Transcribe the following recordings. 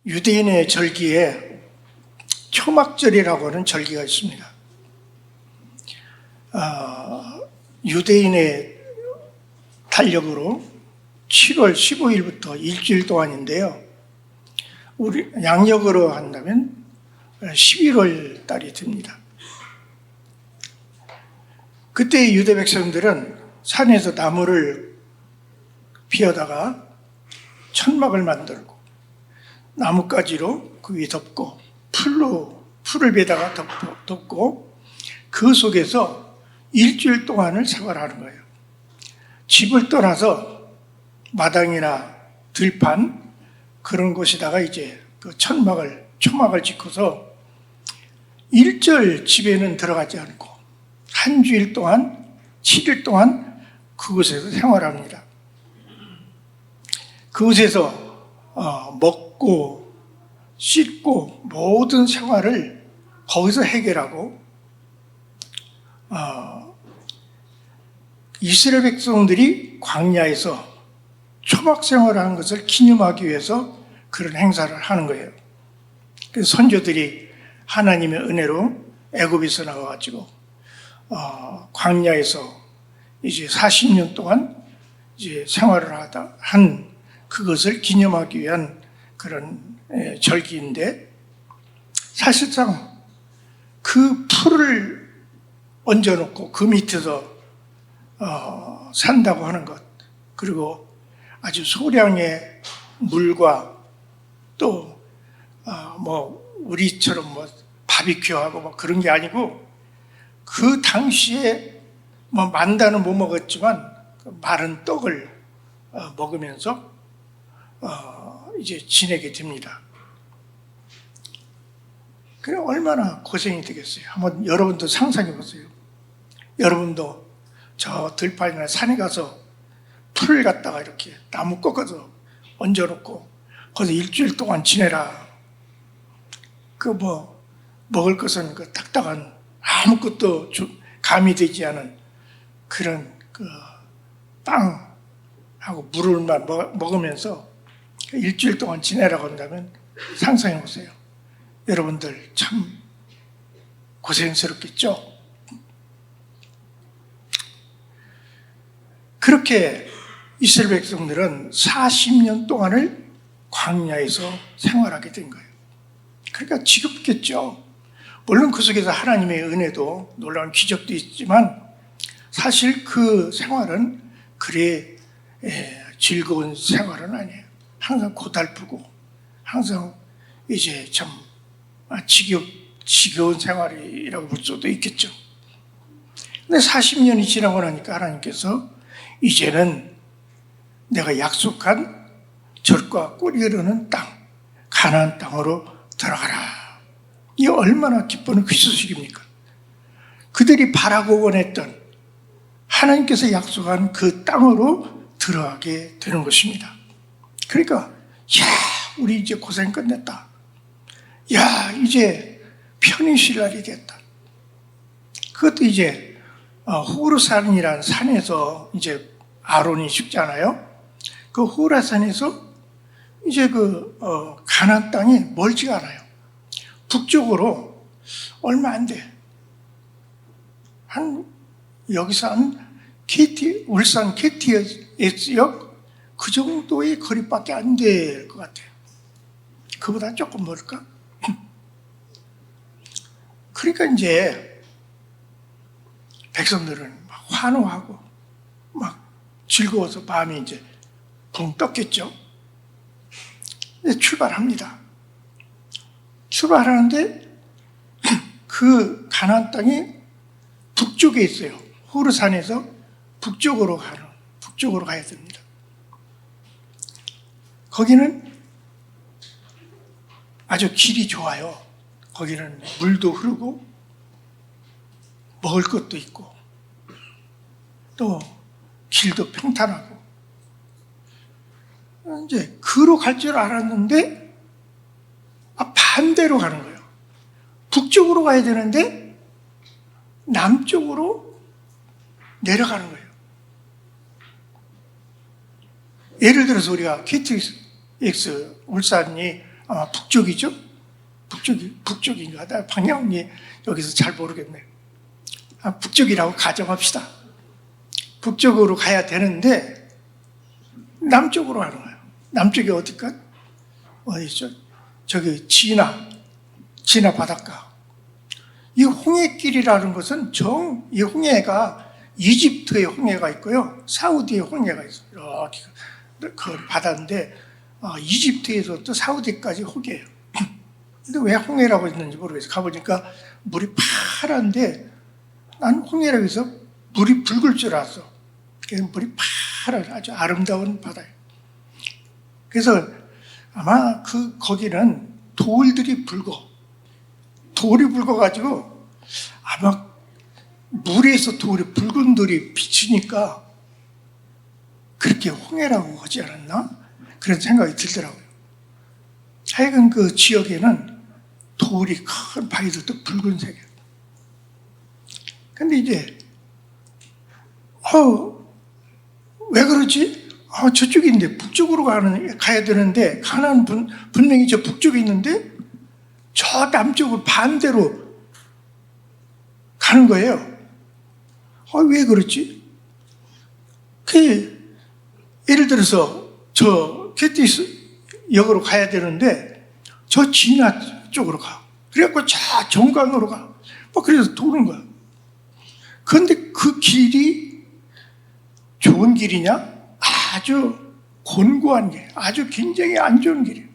유대인의 절기에 초막절이라고 하는 절기가 있습니다. 유대인의 달력으로 7월 15일부터 일주일 동안인데요. 우리 양력으로 한다면 11월 달이 됩니다. 그때 유대 백성들은 산에서 나무를 피워다가 천막을 만들고 나뭇가지로 그 위에 덮고 풀을 베다가 덮고 그 속에서 일주일 동안을 생활하는 거예요. 집을 떠나서 마당이나 들판 그런 곳에다가 이제 그 초막을 짓고서 일절 집에는 들어가지 않고 한 주일 동안 7일 동안 그곳에서 생활합니다. 그곳에서 먹고 씻고 모든 생활을 거기서 해결하고 이스라엘 백성들이 광야에서 초막 생활을 하는 것을 기념하기 위해서 그런 행사를 하는 거예요. 그래서 선조들이 하나님의 은혜로 애굽에서 나와가지고 광야에서 이제 40년 동안 이제 생활을 한 그것을 기념하기 위한 그런 절기인데, 사실상 그 풀을 얹어놓고 그 밑에서 산다고 하는 것, 그리고 아주 소량의 물과 또 우리처럼 바비큐하고 그런 게 아니고, 그 당시에 만다는 못 먹었지만 그 마른 떡을 먹으면서 이제 지내게 됩니다. 그래 얼마나 고생이 되겠어요. 한번 여러분도 상상해 보세요. 여러분도 저 들판이나 산에 가서 풀을 갖다가 이렇게 나무 꺾어서 얹어놓고 거기서 일주일 동안 지내라. 먹을 것은 그 딱딱한 아무것도 감이 되지 않은 그런 빵하고 물을만 먹으면서 일주일 동안 지내라고 한다면 상상해 보세요. 여러분들 참 고생스럽겠죠? 그렇게 이스라엘 백성들은 40년 동안을 광야에서 생활하게 된 거예요. 그러니까 지겹겠죠. 물론 그 속에서 하나님의 은혜도 놀라운 기적도 있지만 사실 그 생활은 그리 즐거운 생활은 아니에요. 항상 고달프고 항상 이제 참 지겨운 생활이라고 볼 수도 있겠죠. 근데 40년이 지나고 나니까 하나님께서 이제는 내가 약속한 젖과 꿀이 흐르는 땅, 가나안 땅으로 들어가라. 이게 얼마나 기쁘는 그 소식입니까? 그들이 바라고 원했던 하나님께서 약속한 그 땅으로 들어가게 되는 것입니다. 그러니까 우리 이제 고생 끝냈다. 이제 편히 쉴 날이 됐다. 그것도 이제 호르산이라는 산에서 이제 아론이 죽잖아요. 그 호라산에서 이제 가나안 땅이 멀지가 않아요. 북쪽으로 얼마 안 돼. 여기서 울산 KTX역 그 정도의 거리밖에 안 될 것 같아요. 그보다 조금 멀까? 그러니까 이제 백성들은 막 환호하고 막 즐거워서 마음이 이제 붕 떴겠죠. 이제 출발합니다. 출발하는데 그 가나안 땅이 북쪽에 있어요. 호르산에서 북쪽으로 가야 됩니다. 거기는 아주 길이 좋아요. 거기는 물도 흐르고 먹을 것도 있고 또 길도 평탄하고, 이제 그로 갈 줄 알았는데 반대로 가는 거예요. 북쪽으로 가야 되는데 남쪽으로 내려가는 거예요. 예를 들어서 우리가 KTX 울산이 아마 북쪽이죠? 북쪽인가? 나 방향이 여기서 잘 모르겠네. 북쪽이라고 가정합시다. 북쪽으로 가야 되는데 남쪽으로 가는 거예요. 남쪽이 어딜까? 어디죠? 저기 진화 바닷가. 이 홍해길이라는 것은 이 홍해가 이집트의 홍해가 있고요, 사우디의 홍해가 있어요. 이렇게 그 바다인데 이집트에서 또 사우디까지 홍해예요. 근데 왜 홍해라고 했는지 모르겠어요. 가보니까 물이 파란데 난 홍해라고 해서 물이 붉을 줄 알았어. 그래서 물이 파란 아주 아름다운 바다예요. 그래서 아마 거기는 돌이 붉어가지고 아마 물에서 붉은 돌이 비치니까 그렇게 홍해라고 하지 않았나? 그런 생각이 들더라고요. 하여간 그 지역에는 돌이 큰 바위들도 붉은색이에요. 근데 이제 왜 그러지? 저쪽인데 북쪽으로 가야 되는데 가나안 분명히 저 북쪽에 있는데 저 남쪽으로 반대로 가는 거예요. 왜 그렇지? 예를 들어서 저 캐티스 역으로 가야 되는데 저 진화 쪽으로 가. 그래갖고 저 정강으로 가. 그래서 도는 거야. 그런데 그 길이 좋은 길이냐? 아주 곤고한 길, 아주 굉장히 안 좋은 길이에요.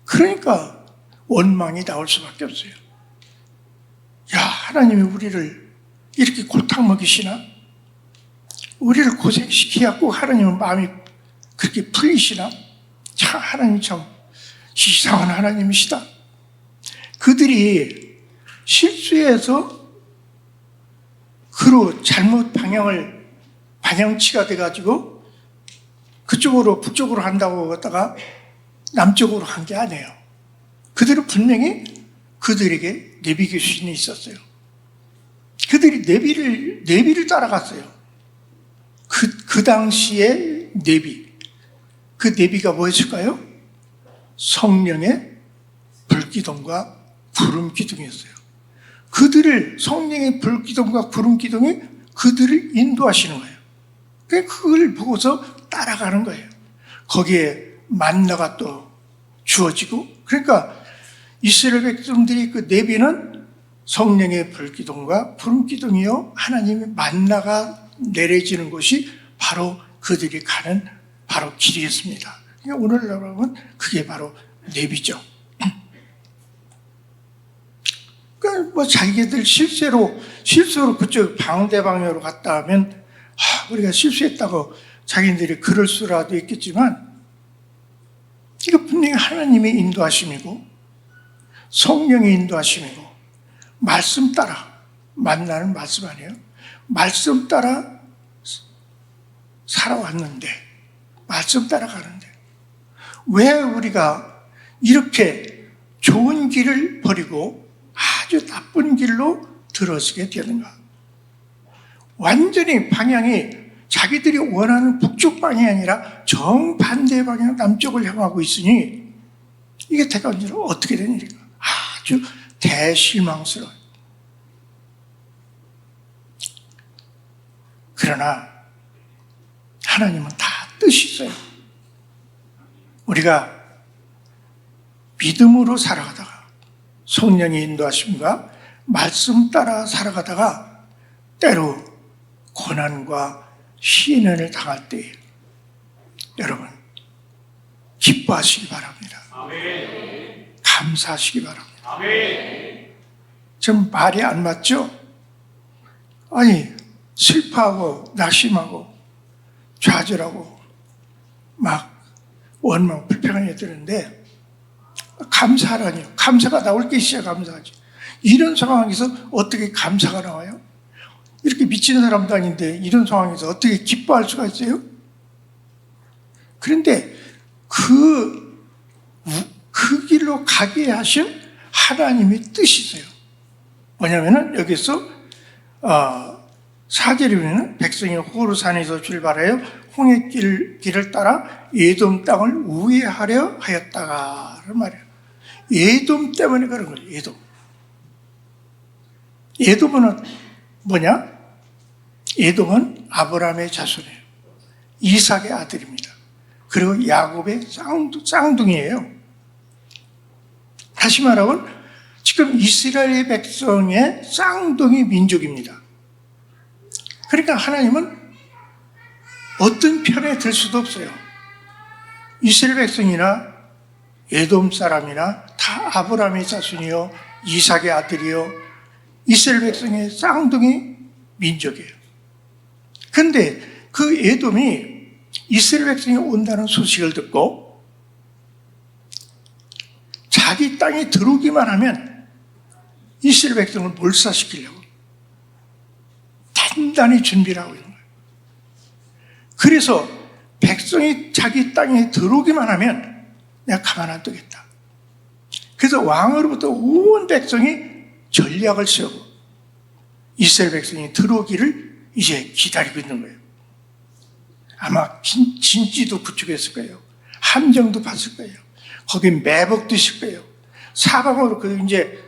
그러니까 원망이 나올 수밖에 없어요. 야, 하나님이 우리를 이렇게 골탕 먹이시나? 우리를 고생시키고 하나님은 마음이 그렇게 풀리시나? 참, 하나님 참 이상한 하나님이시다. 그들이 실수해서 그로 잘못 방향치가 돼가지고 그쪽으로 북쪽으로 한다고 하다가 남쪽으로 간 게 아니에요. 그들은 분명히 그들에게 네비 귀신이 있었어요. 그들이 네비를 따라갔어요. 그 당시에 네비. 그 네비가 뭐였을까요? 성령의 불기둥과 구름기둥이었어요. 성령의 불기둥과 구름기둥이 그들을 인도하시는 거예요. 그걸 보고서 따라가는 거예요. 거기에 만나가 또 주어지고, 그러니까 이스라엘 백성들이 그 네비는 성령의 불기둥과 구름기둥이요, 하나님의 만나가 내려지는 곳이 바로 그들이 가는 바로 길이었습니다. 그러니까 오늘날로 하면 그게 바로 네비죠. 그러니까 자기들 실수로 그쪽 방대방향으로 갔다 하면 우리가 실수했다고 자기들이 그럴 수라도 있겠지만, 이거 분명히 하나님의 인도하심이고 성령의 인도하심이고 말씀 따라 만나는 말씀 아니에요? 말씀 따라 살아왔는데, 말씀 따라 가는데 왜 우리가 이렇게 좋은 길을 버리고 아주 나쁜 길로 들어서게 되는가? 완전히 방향이 자기들이 원하는 북쪽 방향이 아니라 정반대 방향 남쪽을 향하고 있으니 이게 대가원적으로 어떻게 된 일인가? 아주 대실망스러워요. 그러나 하나님은 다 뜻이 있어요. 우리가 믿음으로 살아가다가 성령의 인도하심과 말씀 따라 살아가다가 때로 고난과 시련을 당할 때 여러분 기뻐하시기 바랍니다. 아멘. 감사하시기 바랍니다. 아멘. 좀 말이 안 맞죠? 아니 슬퍼하고 낙심하고 좌절하고 막 원망 불평이 드는데 감사하라니요. 감사가 나올 게 있어야 감사하지. 이런 상황에서 어떻게 감사가 나와요? 이렇게 미친 사람도 아닌데 이런 상황에서 어떻게 기뻐할 수가 있어요? 그런데 그 길로 가게 하신 하나님의 뜻이 있어요. 뭐냐면은 여기서 4절에 보면 백성이 호르산에서 출발하여 홍해길을 따라 에돔 땅을 우회하려 하였다라는 말이에요. 에돔 때문에 그런 거예요. 에돔. 에돔은 뭐냐? 에돔은 아브라함의 자손이에요. 이삭의 아들입니다. 그리고 야곱의 쌍둥이에요. 다시 말하면 지금 이스라엘 백성의 쌍둥이 민족입니다. 그러니까 하나님은 어떤 편에 들 수도 없어요. 이스라엘 백성이나 에돔 사람이나 다 아브라함의 자손이요, 이삭의 아들이요, 이스라엘 백성의 쌍둥이 민족이에요. 그런데 그 에돔이 이스라엘 백성이 온다는 소식을 듣고 자기 땅에 들어오기만 하면 이스라엘 백성을 몰살시키려고 단단히 준비를 하고 있는 거예요. 그래서 백성이 자기 땅에 들어오기만 하면 내가 가만 안 두겠다. 그래서 왕으로부터 온 백성이 전략을 세우고 이스라엘 백성이 들어오기를 이제 기다리고 있는 거예요. 아마 진지도 구축했을 거예요. 함정도 봤을 거예요. 거기 매복도 있을 거예요. 사방으로 그 이제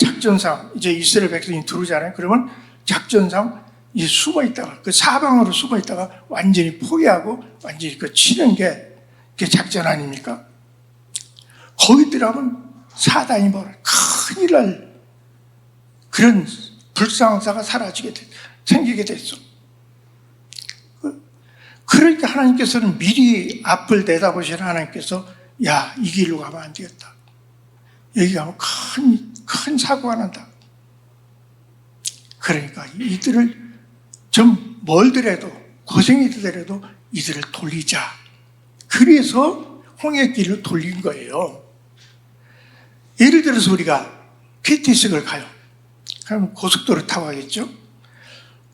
작전상 이제 이스라엘 백성이 들어오잖아요. 그러면 작전상 이제 숨어 있다가 그 사방으로 숨어 있다가 완전히 포기하고 완전히 그 치는 게 그게 작전 아닙니까? 거기 들어가면 사단이 큰일 날 그런 불상사가 생기게 됐어. 그러니까 하나님께서는 미리 앞을 내다보시는 하나님께서 야, 이 길로 가면 안 되겠다. 여기 가면 큰 사고가 난다. 그러니까 이들을 좀 멀더라도 고생이 되더라도 이들을 돌리자. 그래서 홍해길을 돌린 거예요. 예를 들어서 우리가 KTX를 가요. 그럼 고속도로 타고 가겠죠?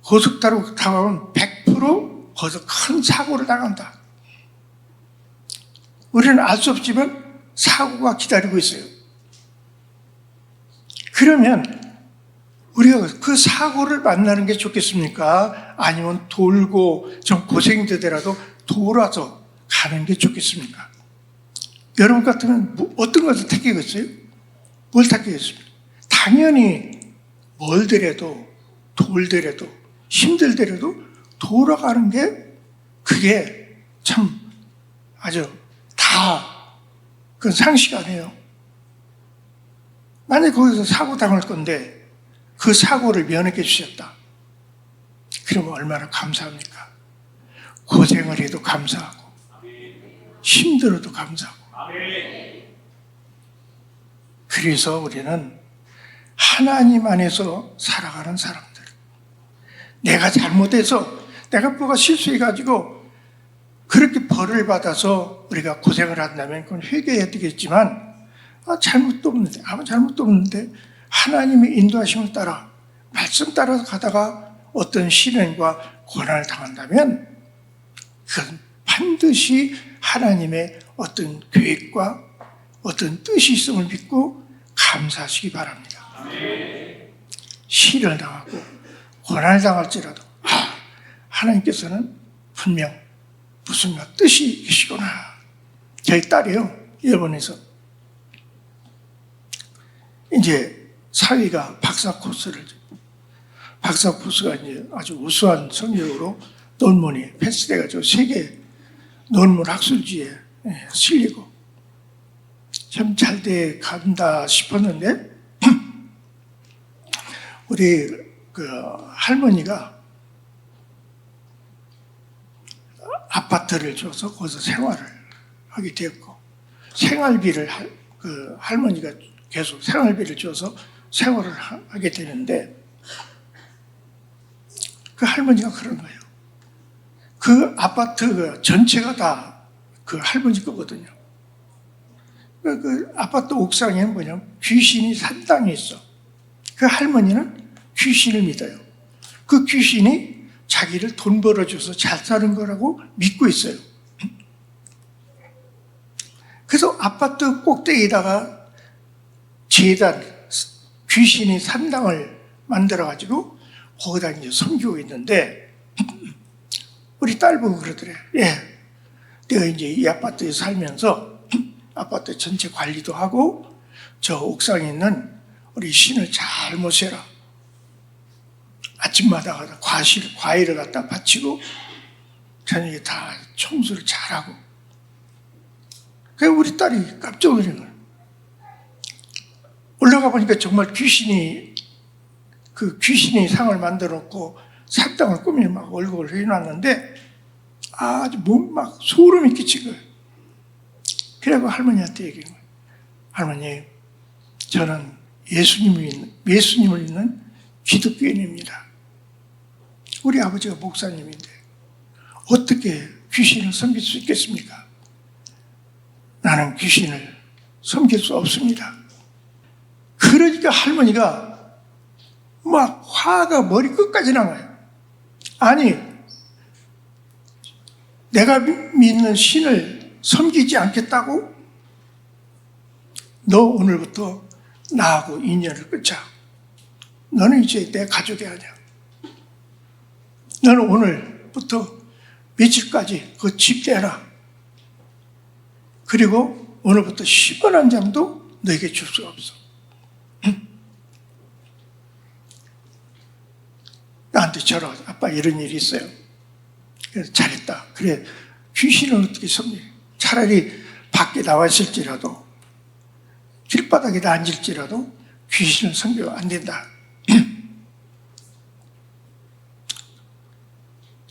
고속도로 타고 가면 100% 거기서 큰 사고를 당한다. 우리는 알 수 없지만 사고가 기다리고 있어요. 그러면 우리가 그 사고를 만나는 게 좋겠습니까? 아니면 돌고 좀 고생이 되더라도 돌아서 가는 게 좋겠습니까? 여러분 같으면 어떤 것을 택하겠어요? 뭘 택하겠습니까? 당연히 멀더라도 돌더라도 힘들더라도 돌아가는 게 그게 참 아주 그건 상식 아니에요. 만약에 거기서 사고 당할 건데 그 사고를 면하게 주셨다. 그러면 얼마나 감사합니까? 고생을 해도 감사하고 힘들어도 감사하고. 그래서 우리는 하나님 안에서 살아가는 사람들. 내가 잘못해서 내가 뭐가 실수해가지고 그렇게 벌을 받아서 우리가 고생을 한다면 그건 회개해야 되겠지만 잘못도 없는데 아무 잘못도 없는데 하나님의 인도하심을 따라 말씀 따라서 가다가 어떤 시련과 고난을 당한다면 그건 반드시 하나님의 어떤 계획과 어떤 뜻이 있음을 믿고 감사하시기 바랍니다. 시련을 당하고 고난을 당할지라도 하나님께서는 분명 무슨 뜻이 계시구나. 저희 딸이요, 일본에서 이제 사위가 박사 코스가 이제 아주 우수한 성적으로 논문이 패스돼가지고 세계 논문 학술지에 실리고 참 잘 돼 간다 싶었는데 우리 그 할머니가 아파트를 줘서 거기서 생활을 하게 되었고 생활비를 그 할머니가 계속 생활비를 줘서 생활을 하게 되는데 그 할머니가 그런 거예요. 그 아파트 전체가 다 그 할머니 거거든요. 그 아파트 옥상에 뭐냐면 귀신이 산 땅에 있어. 그 할머니는 귀신을 믿어요. 그 귀신이 자기를 돈 벌어줘서 잘 사는 거라고 믿고 있어요. 그래서 아파트 꼭대기에다가 제단, 귀신이 산당을 만들어가지고 거기다 이제 섬기고 있는데 우리 딸 보고 그러더래. 예, 내가 이제 이 아파트에 살면서 아파트 전체 관리도 하고 저 옥상에 있는 우리 신을 잘 모셔라. 아침마다 가서 과일을 갖다 바치고 저녁에 다 청소를 잘하고. 그래서 우리 딸이 깜짝 놀란 거예요. 올라가 보니까 정말 귀신이 상을 만들어 놓고 사탕을 꾸며 막 얼굴을 해놨는데 아주 막 소름이 끼친 거예요. 그래서 할머니한테 얘기한 거예요. 할머니, 저는 예수님을 믿는 기독교인입니다. 우리 아버지가 목사님인데 어떻게 귀신을 섬길 수 있겠습니까? 나는 귀신을 섬길 수 없습니다. 그러니까 할머니가 막 화가 머리 끝까지 나가요. 아니, 내가 믿는 신을 섬기지 않겠다고? 너 오늘부터 나하고 인연을 끊자. 너는 이제 내 가족이 아니야. 너는 오늘부터 며칠까지 그 집 대라. 그리고 오늘부터 10원 한 장도 너에게 줄 수가 없어. 나한테 전화 와서 아빠 이런 일이 있어요. 그래서 잘했다. 그래, 귀신을 어떻게 섬겨? 차라리 밖에 나와 있을지라도 길바닥에 앉을지라도 귀신을 섬기면 안 된다.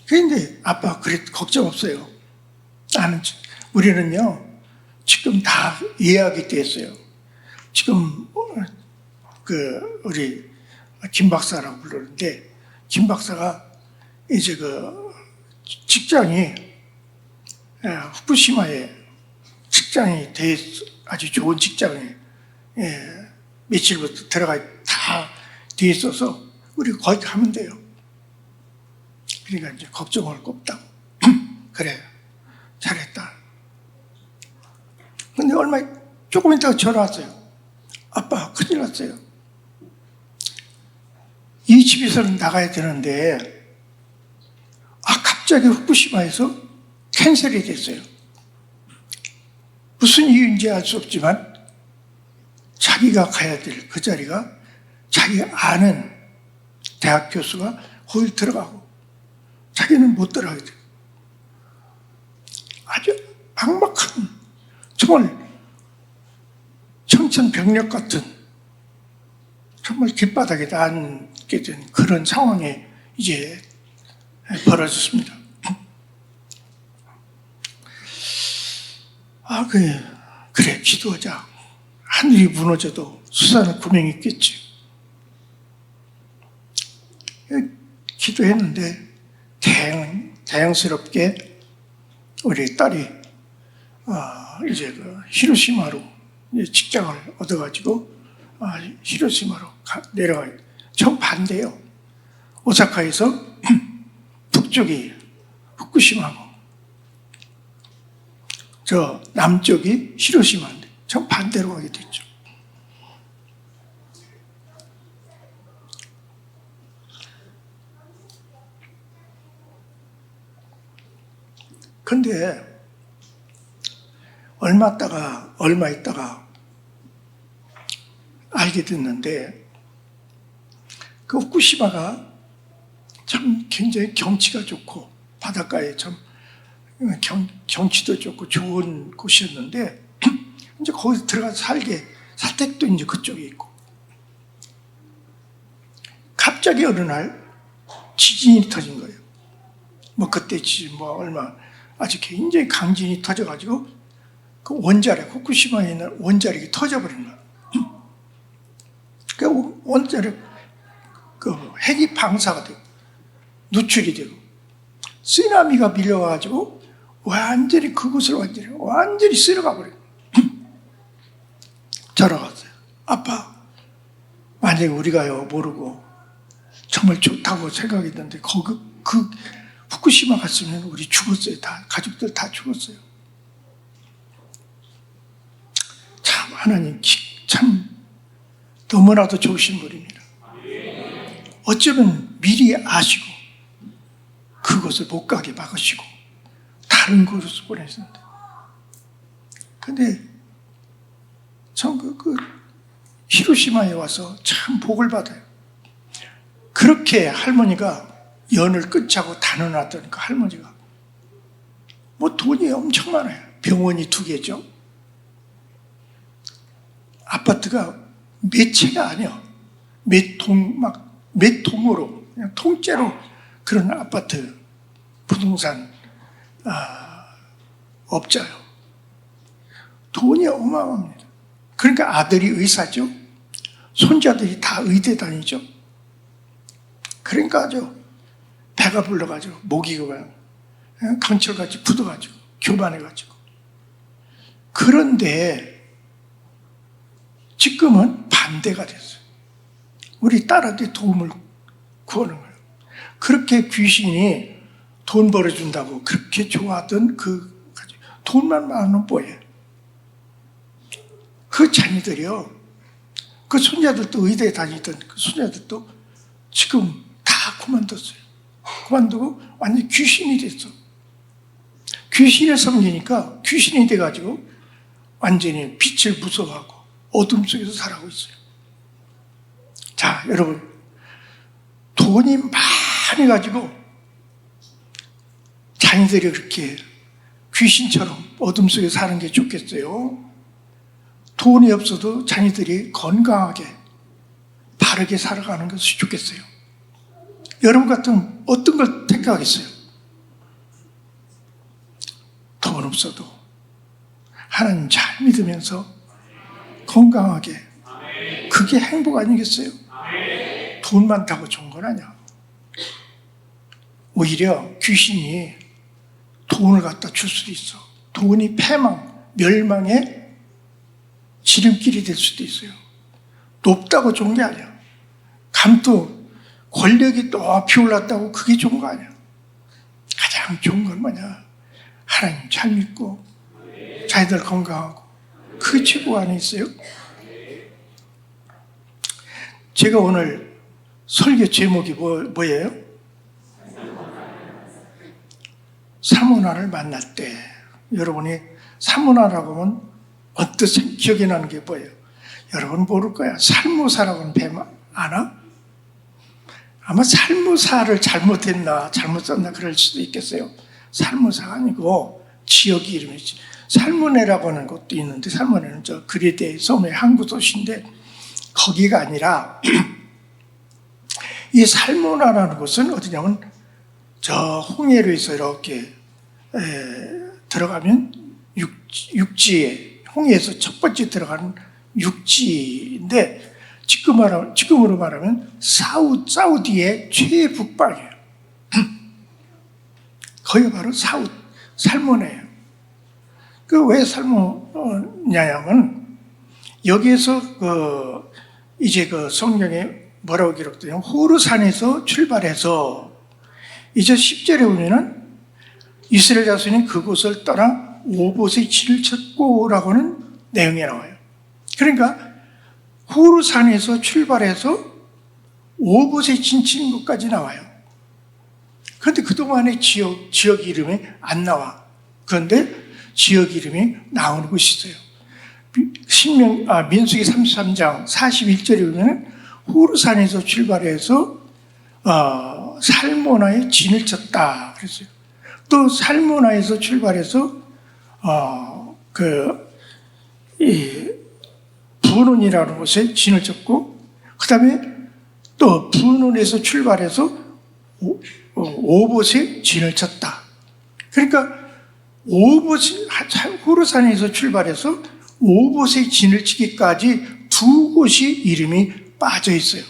그런데 아빠 그래 걱정 없어요. 우리는요 지금 다 예약이 됐어요. 지금 우리 김 박사라고 부르는데 김 박사가 이제 직장이 후쿠시마에 직장이 아주 좋은 직장에 며칠부터 들어가 다 돼 있어서 우리 거기 가면 돼요. 그러니까 이제 걱정할 거 없다고. 그래, 잘했다. 근데 조금 있다가 전화 왔어요. 아빠, 큰일 났어요. 이 집에서는 나가야 되는데, 갑자기 후쿠시마에서 캔슬이 됐어요. 무슨 이유인지 알 수 없지만, 자기가 가야 될 그 자리가 자기 아는 대학 교수가 거기 들어가고, 자기는 못 들어가게 돼요. 아주 막막한, 정말 청천벽력 같은, 정말 길바닥에 앉게 된 그런 상황이 이제 벌어졌습니다. 그래, 기도하자. 하늘이 무너져도 수산은 구멍이 있겠지. 기도했는데, 다행스럽게 우리 딸이 이제 히로시마로 직장을 얻어가지고 히로시마로 내려가요. 정반대요. 오사카에서 북쪽이 후쿠시마고 저 남쪽이 히로시마인데 정반대로 가게 됐죠. 근데 얼마 있다가 알게 됐는데 그 후쿠시마가 참 굉장히 경치가 좋고 바닷가에 참 경치도 좋고 좋은 곳이었는데 이제 거기서 들어가서 사택도 이제 그쪽에 있고 갑자기 어느 날 지진이 터진 거예요. 그때 지진 아주 굉장히 강진이 터져가지고 그 후쿠시마에 있는 원자력이 터져버린 거예요. 그 원자력 핵이 방사가 되고 누출이 되고 쓰나미가 밀려가지고 완전히 그곳을 완전히 쓸어가 버려요. 전화갔어요. 아빠, 만약에 우리가요 모르고 정말 좋다고 생각했는데 그 후쿠시마 갔으면 우리 죽었어요. 가족들 다 죽었어요. 참 하나님 참 너무나도 좋으신 분입니다. 어쩌면 미리 아시고 그곳을 그곳을 못 가게 막으시고 다른 곳으로 보내셨는데, 근데 참 히로시마에 와서 참 복을 받아요. 그렇게 할머니가 연을 끊자고 단언하던 그 할머니가 뭐 돈이 엄청 많아요. 병원이 2개죠. 아파트가 몇 채가 아니야. 몇 통으로, 그냥 통째로 그런 아파트, 부동산, 업자요. 돈이 어마어마합니다. 그러니까 아들이 의사죠. 손자들이 다 의대 다니죠. 그러니까 아주 배가 불러가지고 목이 그냥 강철같이 굳어가지고 교만해가지고. 그런데 지금은 반대가 됐어요. 우리 딸한테 도움을 구하는 거예요. 그렇게 귀신이 돈 벌어준다고 그렇게 좋아하던 돈만 많으면 뭐예요? 그 자녀들이요. 그 손자들도 의대에 다니던 그 손자들도 지금 다 그만뒀어요. 그만두고 완전히 귀신이 됐어. 귀신을 섬기니까 귀신이 돼가지고 완전히 빛을 무서워하고 어둠 속에서 살아가고 있어요. 자, 여러분, 돈이 많이 가지고 자녀들이 그렇게 귀신처럼 어둠 속에 사는 게 좋겠어요? 돈이 없어도 자녀들이 건강하게 바르게 살아가는 것이 좋겠어요? 여러분 같으면 어떤 걸 택하겠어요? 돈 없어도 하나님 잘 믿으면서 건강하게, 그게 행복 아니겠어요? 돈 많다고 좋은 건 아니야. 오히려 귀신이 돈을 갖다 줄 수도 있어. 돈이 패망, 멸망의 지름길이 될 수도 있어요. 높다고 좋은 게 아니야. 감도 권력이 높이 올랐다고 그게 좋은 거 아니야. 가장 좋은 건 뭐냐? 하나님 잘 믿고 자기들 건강하고, 그게 최고 안에 있어요. 제가 오늘 설교 제목이 뭐예요? 사모나를 만날 때. 여러분이 사모나라고 하면 어떻게 기억이 나는 게 뭐예요? 여러분 모를 거야. 살무사라고 하는 배 아나? 아마 살무사를 잘못했나 잘못 썼나 그럴 수도 있겠어요. 살무사가 아니고 지역 이름이지. 살모네라고 하는 곳도 있는데, 살모네는 저 그리데 섬의 항구 도시인데 거기가 아니라 이 살모나라는 곳은 어디냐면 저 홍해로에서 이렇게 들어가면 육지에, 홍해에서 첫 번째 들어가는 육지인데, 지금으로 말하면 사우디의 최북방이에요. 거기가 바로 살모네예요. 그 왜 살모냐면 여기에서 이제 성경에 뭐라고 기록되냐면 호르산에서 출발해서 이제 10절에 보면은 이스라엘 자손이 그곳을 떠나 오봇의 진을 쳤고라고 하는 내용이 나와요. 그러니까 호르산에서 출발해서 오봇의 진 치는 것까지 나와요. 그런데 그동안의 지역 이름이 안 나와. 그런데 지역 이름이 나오는 곳이 있어요. 민수기 33장 41절에 보면 호르산에서 출발해서 살모나에 진을 쳤다 그랬어요. 또 살모나에서 출발해서 분온이라는 곳에 진을 쳤고, 그 다음에 또 분온에서 출발해서 오봇에 진을 쳤다. 그러니까 호르산에서 출발해서 오봇에 진을 치기까지 2곳이 이름이 빠져 있어요.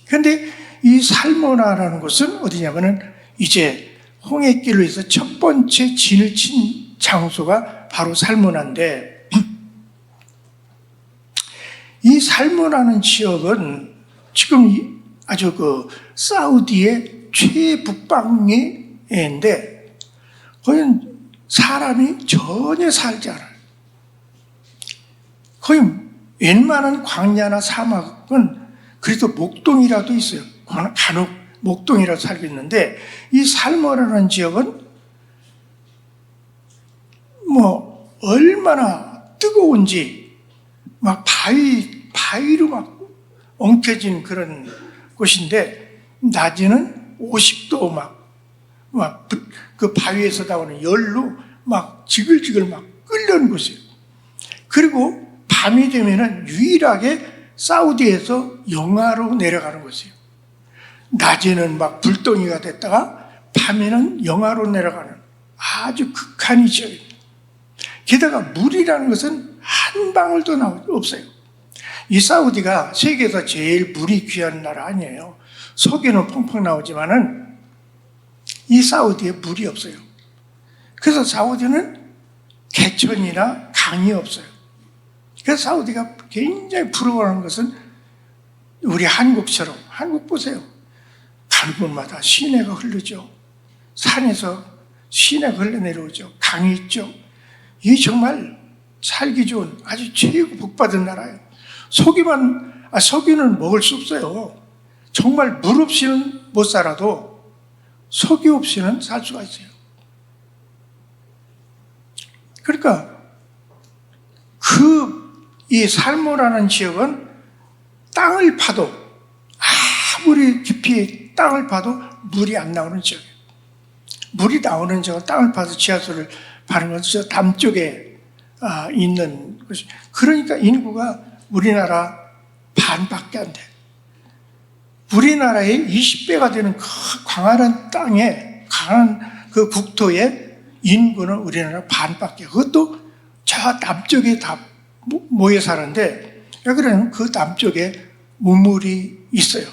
그런데 이 살모나라는 곳은 어디냐면은 이제 홍해길로 해서 첫 번째 진을 친 장소가 바로 살모나인데, 이 살모나는 지역은 지금 아주 사우디의 최북방인데 거기는 사람이 전혀 살지 않아요. 거의 웬만한 광야나 사막은 그래도 목동이라도 있어요. 간혹 목동이라고 살고 있는데, 이 살모라는 지역은 뭐 얼마나 뜨거운지 막 바위로 막 엉켜진 그런 곳인데, 낮에는 50도 막 그 바위에서 나오는 열로 막 지글지글 막 끓는 곳이에요. 그리고 밤이 되면은 유일하게 사우디에서 영하로 내려가는 곳이에요. 낮에는 막 불덩이가 됐다가 밤에는 영하로 내려가는 아주 극한의 지역입니다. 게다가 물이라는 것은 한 방울도 없어요. 이 사우디가 세계에서 제일 물이 귀한 나라 아니에요. 석유는 펑펑 나오지만은 이 사우디에 물이 없어요. 그래서 사우디는 개천이나 강이 없어요. 그래서 사우디가 굉장히 부러워하는 것은 우리 한국처럼, 한국 보세요. 가는 곳마다 시내가 흐르죠. 산에서 시내가 흘러내려오죠. 강이 있죠. 이게 정말 살기 좋은 아주 최고 복받은 나라예요. 석유는 먹을 수 없어요. 정말 물 없이는 못 살아도 석유 없이는 살 수가 있어요. 그러니까 이 살모라는 지역은 땅을 파도, 아무리 깊이 땅을 파도 물이 안 나오는 지역이에요. 물이 나오는 지역은 땅을 파서 지하수를 파는 건 저 남쪽에 있는 곳이. 그러니까 인구가 우리나라 반밖에 안 돼. 우리나라의 20배가 되는 그 광활한 땅에, 강한 그 국토에 인구는 우리나라 반밖에. 그것도 저 남쪽에 다 모여 사는데, 왜 그러냐면 그 남쪽에 우물이 있어요.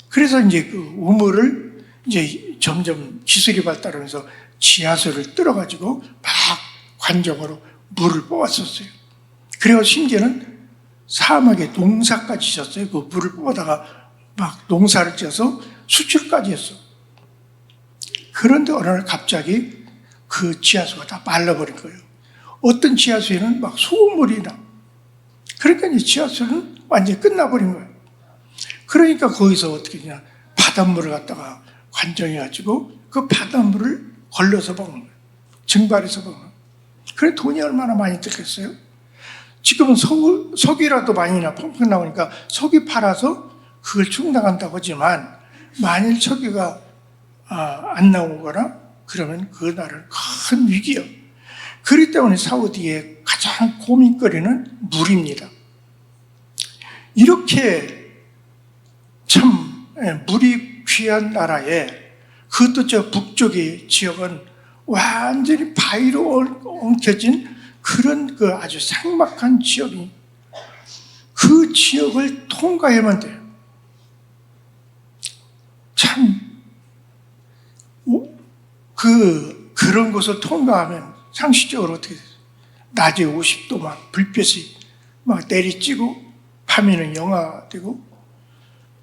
그래서 이제 그 우물을 이제 점점 기술이 발달하면서 지하수를 뚫어가지고 막 관정으로 물을 뽑았었어요. 그리고 심지어는 사막에 농사까지 지었어요. 그 물을 뽑아다가 막 농사를 지어서 수출까지 했어. 그런데 어느 날 갑자기 그 지하수가 다 말라버린 거예요. 어떤 지하수에는 막 소금물이 나. 그러니까 이 지하수는 완전히 끝나버린 거예요. 그러니까 거기서 어떻게 되냐. 바닷물을 갖다가 관정해가지고 그 바닷물을 걸러서 먹는 거예요. 증발해서 먹는 거예요. 그래 돈이 얼마나 많이 들겠어요? 지금은 석유라도 많이 펑펑 나오니까 석유 팔아서 그걸 충당한다고 하지만, 만일 석유가 안 나오거나 그러면 그 나라는 큰 위기예요. 그렇기 때문에 사우디의 가장 고민거리는 물입니다. 이렇게 참 물이 귀한 나라에, 그것도 저 북쪽의 지역은 완전히 바위로 엉켜진 그런 그 아주 삭막한 지역이, 그 지역을 통과하면 돼요. 참, 그런 곳을 통과하면 상식적으로 어떻게 돼요? 낮에 50도 막 불볕이 막 내리쬐고, 밤에는 영하가 되고,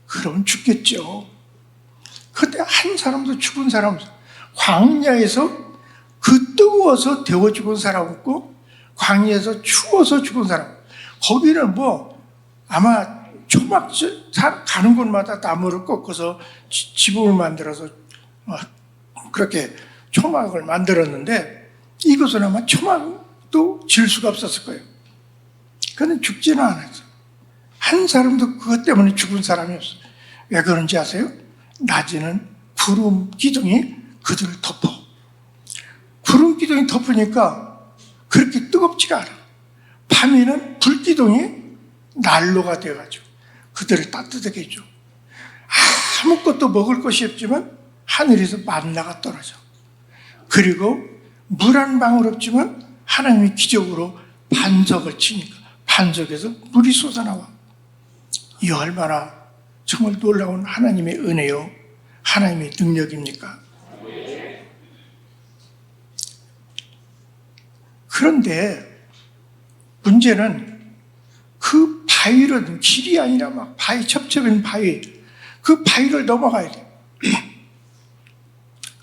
그러면 죽겠죠. 그런데 한 사람도 죽은 사람 없어요. 광야에서 그 뜨거워서 데워 죽은 사람 없고, 광야에서 추워서 죽은 사람. 거기는 뭐 아마 초막 가는 곳마다 나무를 꺾어서 지붕을 만들어서 그렇게 초막을 만들었는데, 이것은 아마 초막도 질 수가 없었을 거예요. 그는 죽지는 않았어요. 한 사람도 그것 때문에 죽은 사람이 없어요. 왜 그런지 아세요? 낮에는 구름 기둥이 그들을 덮어. 구름 기둥이 덮으니까 그렇게 뜨겁지가 않아. 밤에는 불 기둥이 난로가 되어가지고 그들을 따뜻하게 해줘. 아무것도 먹을 것이 없지만 하늘에서 만나가 떨어져. 그리고 물 한 방울 없지만 하나님이 기적으로 반석을 치니까 반석에서 물이 솟아나와. 이 얼마나 정말 놀라운 하나님의 은혜요, 하나님의 능력입니까? 그런데 문제는 그 바위는 길이 아니라 막 바위, 첩첩한 바위, 그 바위를 넘어가야 돼.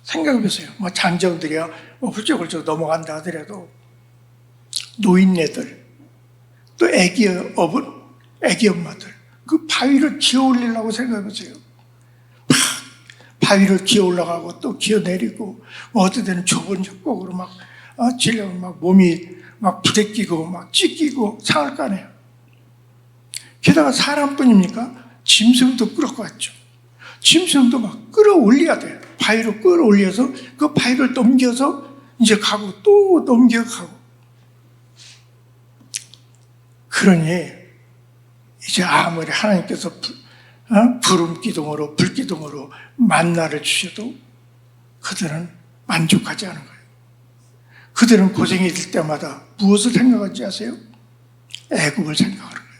생각해보세요. 뭐 장정들이야 뭐 훌쩍훌쩍 넘어간다 하더라도 노인네들, 또 애기 엄마들, 그 바위를 기어 올리려고 생각해보세요. 바위를 기어 올라가고 또 기어 내리고 뭐 어떨 때는 좁은 협곡으로 막 질려면 막 몸이 막 부대끼고 막 찢기고 상을 까네요. 게다가 사람뿐입니까? 짐승도 끌어갔죠. 짐승도 막 끌어올려야 돼요. 바위로 끌어올려서 그 바위를 넘겨서 이제 가고 또 넘겨가고. 그러니 이제 아무리 하나님께서 구름 기둥으로 불 기둥으로 만나를 주셔도 그들은 만족하지 않은 거예요. 그들은 고생이 될 때마다 무엇을 생각하지 아세요? 애굽을 생각하는 거예요.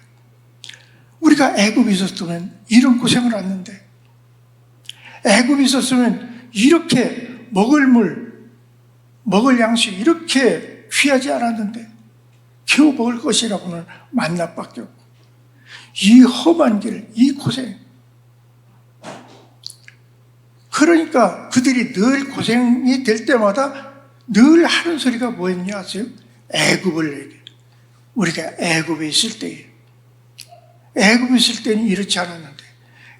우리가 애굽에 있었으면 이런 고생을 안 했는데, 애굽에 있었으면 이렇게 먹을 물, 먹을 양식 이렇게 귀하지 않았는데 겨우 먹을 것이라고는 만나밖에 없고, 이 험한 길, 이 고생. 그러니까 그들이 늘 고생이 될 때마다 늘 하는 소리가 뭐였냐 아세요? 애굽을 얘기해요. 우리가 애굽에 있을 때에, 애굽에 있을 때는 이렇지 않았는데,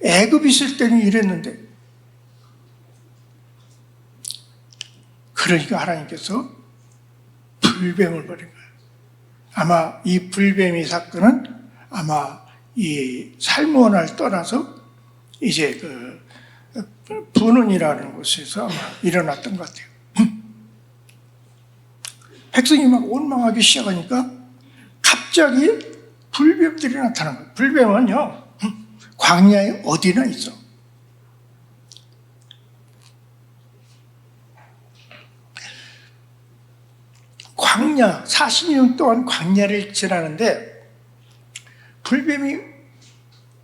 애굽에 있을 때는 이랬는데. 그러니까 하나님께서 불뱀을 버린 거예요. 아마 이 불뱀의 사건은 아마 이 살무원을 떠나서 이제 그 분원이라는 곳에서 아마 일어났던 것 같아요. 백성이 막 원망하기 시작하니까 갑자기 불뱀들이 나타난 거예요. 불뱀은요, 광야에 어디나 있어. 광야, 40년 동안 광야를 지나는데 불뱀이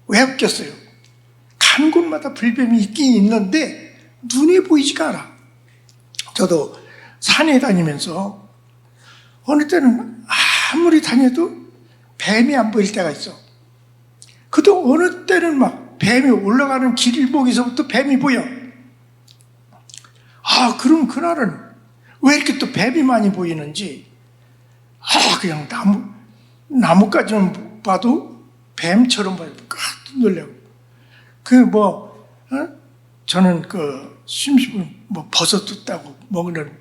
왜 없겠어요? 가는 곳마다 불뱀이 있긴 있는데 눈에 보이지가 않아. 저도 산에 다니면서 어느 때는 아무리 다녀도 뱀이 안 보일 때가 있어. 그도 어느 때는 막 뱀이 올라가는 길목에서부터 뱀이 보여. 그럼 그날은 왜 이렇게 또 뱀이 많이 보이는지, 그냥 나무까지만 봐도 뱀처럼 봐요. 깜짝 놀래고. 저는 심심은 버섯도 따고 먹는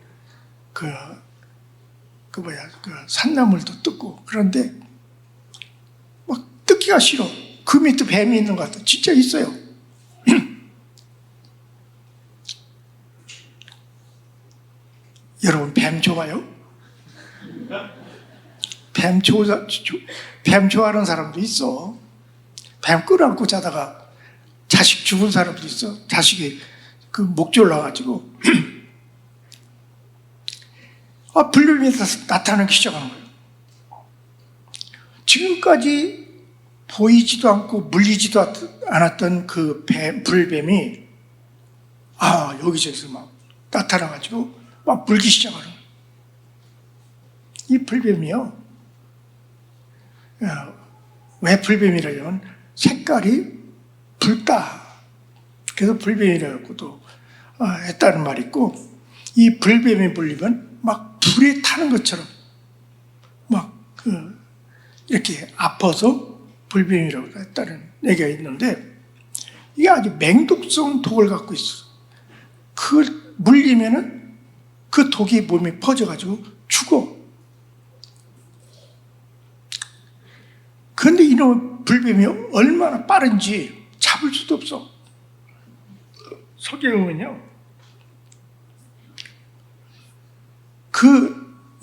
산나물도 뜯고, 그런데 막 뜯기가 싫어. 그 밑에 뱀이 있는 것 같아. 진짜 있어요. 여러분, 뱀 좋아요? 뱀 좋아하는 사람도 있어. 뱀 끌어안고 자다가 자식 죽은 사람도 있어. 자식이 목 졸라가지고 불뱀이 나타나기 시작하는 거예요. 지금까지 보이지도 않고 물리지도 않았던 그 불뱀이 여기저기서 막 나타나가지고 막 물기 시작하는 거예요. 이 불뱀이요, 왜 불뱀이라면 색깔이 붉다. 그래서 불뱀이라고 또 했다는 말이 있고, 이 불뱀에 물리면 막 불에 타는 것처럼 막 이렇게 아파서 불뱀이라고 했다는 얘기가 있는데, 이게 아주 맹독성 독을 갖고 있어. 그걸 물리면은 그 독이 몸에 퍼져가지고 죽어. 그런데 이놈 불뱀이 얼마나 빠른지 잡을 수도 없어. 서기에 보면요,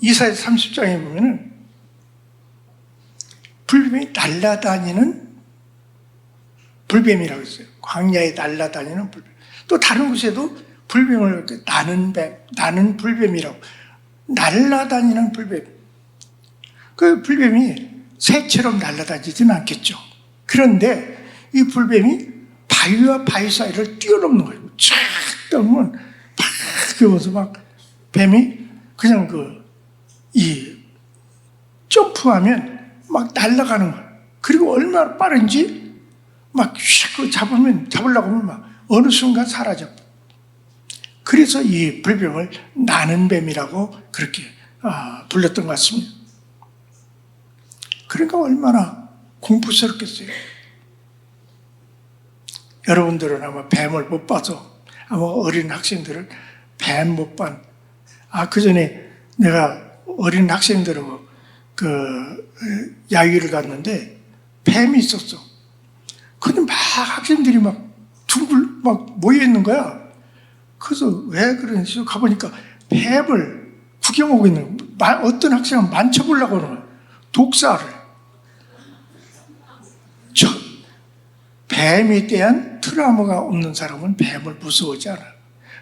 이사야 30장에 보면은 불뱀이 날아다니는 불뱀이라고 했어요. 광야에 날아다니는 불뱀. 또 다른 곳에도 불뱀을 나는 불뱀이라고, 날아다니는 불뱀. 그 불뱀이 새처럼 날아다니지는 않겠죠. 그런데 이 불뱀이 바위와 바위 사이를 뛰어넘는 거예요. 쫙 떠면 팍 그러면서 막 뱀이 그냥 점프하면 막 날아가는 거예요. 그리고 얼마나 빠른지 막 잡으려고 하면 막 어느 순간 사라져. 그래서 이 불뱀을 나는 뱀이라고 그렇게 불렀던 것 같습니다. 그러니까 얼마나 공포스럽겠어요. 여러분들은 아마 뱀을 못 봐서 아마 어린 학생들을 뱀 못 본. 그 전에 내가 어린 학생들하고 야유를 갔는데 뱀이 있었어. 근데 막 학생들이 막 모여 있는 거야. 그래서 왜 그런지 가보니까 뱀을 구경하고 있는 거야. 어떤 학생은 만져보려고 하는 거야. 독사를. 뱀에 대한 트라우마가 없는 사람은 뱀을 무서워하지 않아.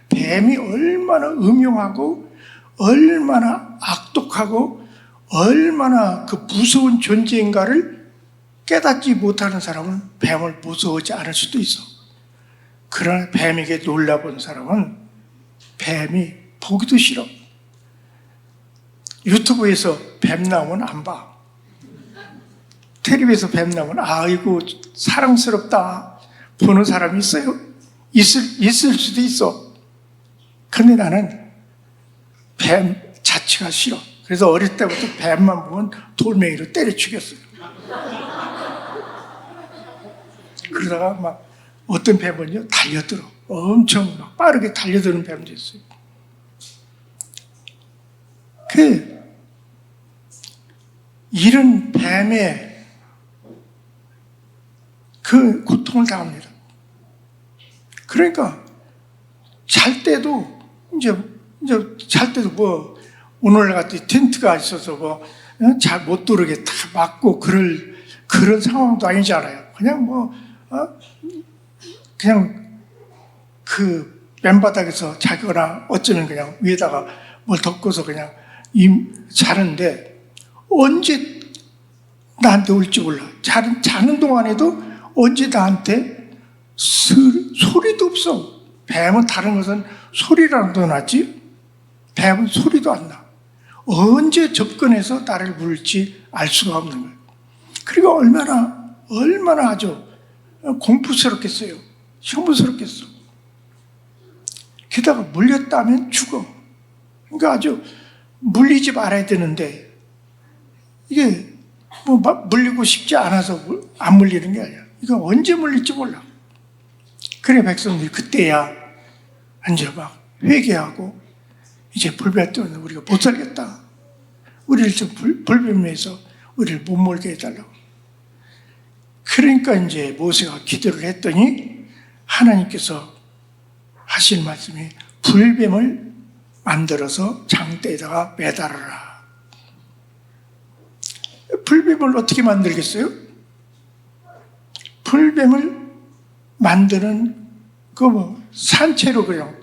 뱀이 얼마나 음흉하고 얼마나 악독하고 얼마나 그 무서운 존재인가를 깨닫지 못하는 사람은 뱀을 무서워하지 않을 수도 있어. 그러나 뱀에게 놀라본 사람은 뱀이 보기도 싫어. 유튜브에서 뱀 나오면 안 봐. 텔레비에서 뱀 나오면 아이고 사랑스럽다 보는 사람이 있어요? 있을 수도 있어. 근데 나는 뱀 자체가 싫어. 그래서 어릴 때부터 뱀만 보면 돌멩이로 때려 죽였어요. 그러다가 막 어떤 뱀은요 달려들어. 엄청 막 빠르게 달려드는 뱀도 있어요. 이런 뱀의 그 고통을 당합니다. 그러니까 잘 때도 오늘 같은 텐트가 있어서 잘 못 들게 다 막고 그런 상황도 아니잖아요. 그냥 그 맨바닥에서 자거나 어쩌면 그냥 위에다가 뭘 덮고서 그냥 자는데 언제 나한테 올지 몰라. 자는 동안에도 언제 나한테 소리도 없어. 뱀은 다른 것은 소리라도 나지 뱀은 소리도 안 나. 언제 접근해서 나를 물을지 알 수가 없는 거예요. 그리고 얼마나 아주 공포스럽겠어요. 혐오스럽겠어. 게다가 물렸다면 죽어. 그러니까 아주 물리지 말아야 되는데 이게 물리고 싶지 않아서 안 물리는 게 아니야. 이거 언제 물릴지 몰라. 그래 백성들이 그때야 이제 막 회개하고 이제 불뱀 때문에 우리가 못 살겠다. 우리를 좀 불뱀에서 우리를 못 몰게 해달라고. 그러니까 이제 모세가 기도를 했더니 하나님께서 하실 말씀이 불뱀을 만들어서 장대에다가 매달아라. 불뱀을 어떻게 만들겠어요? 불뱀을 만드는 산채로 그냥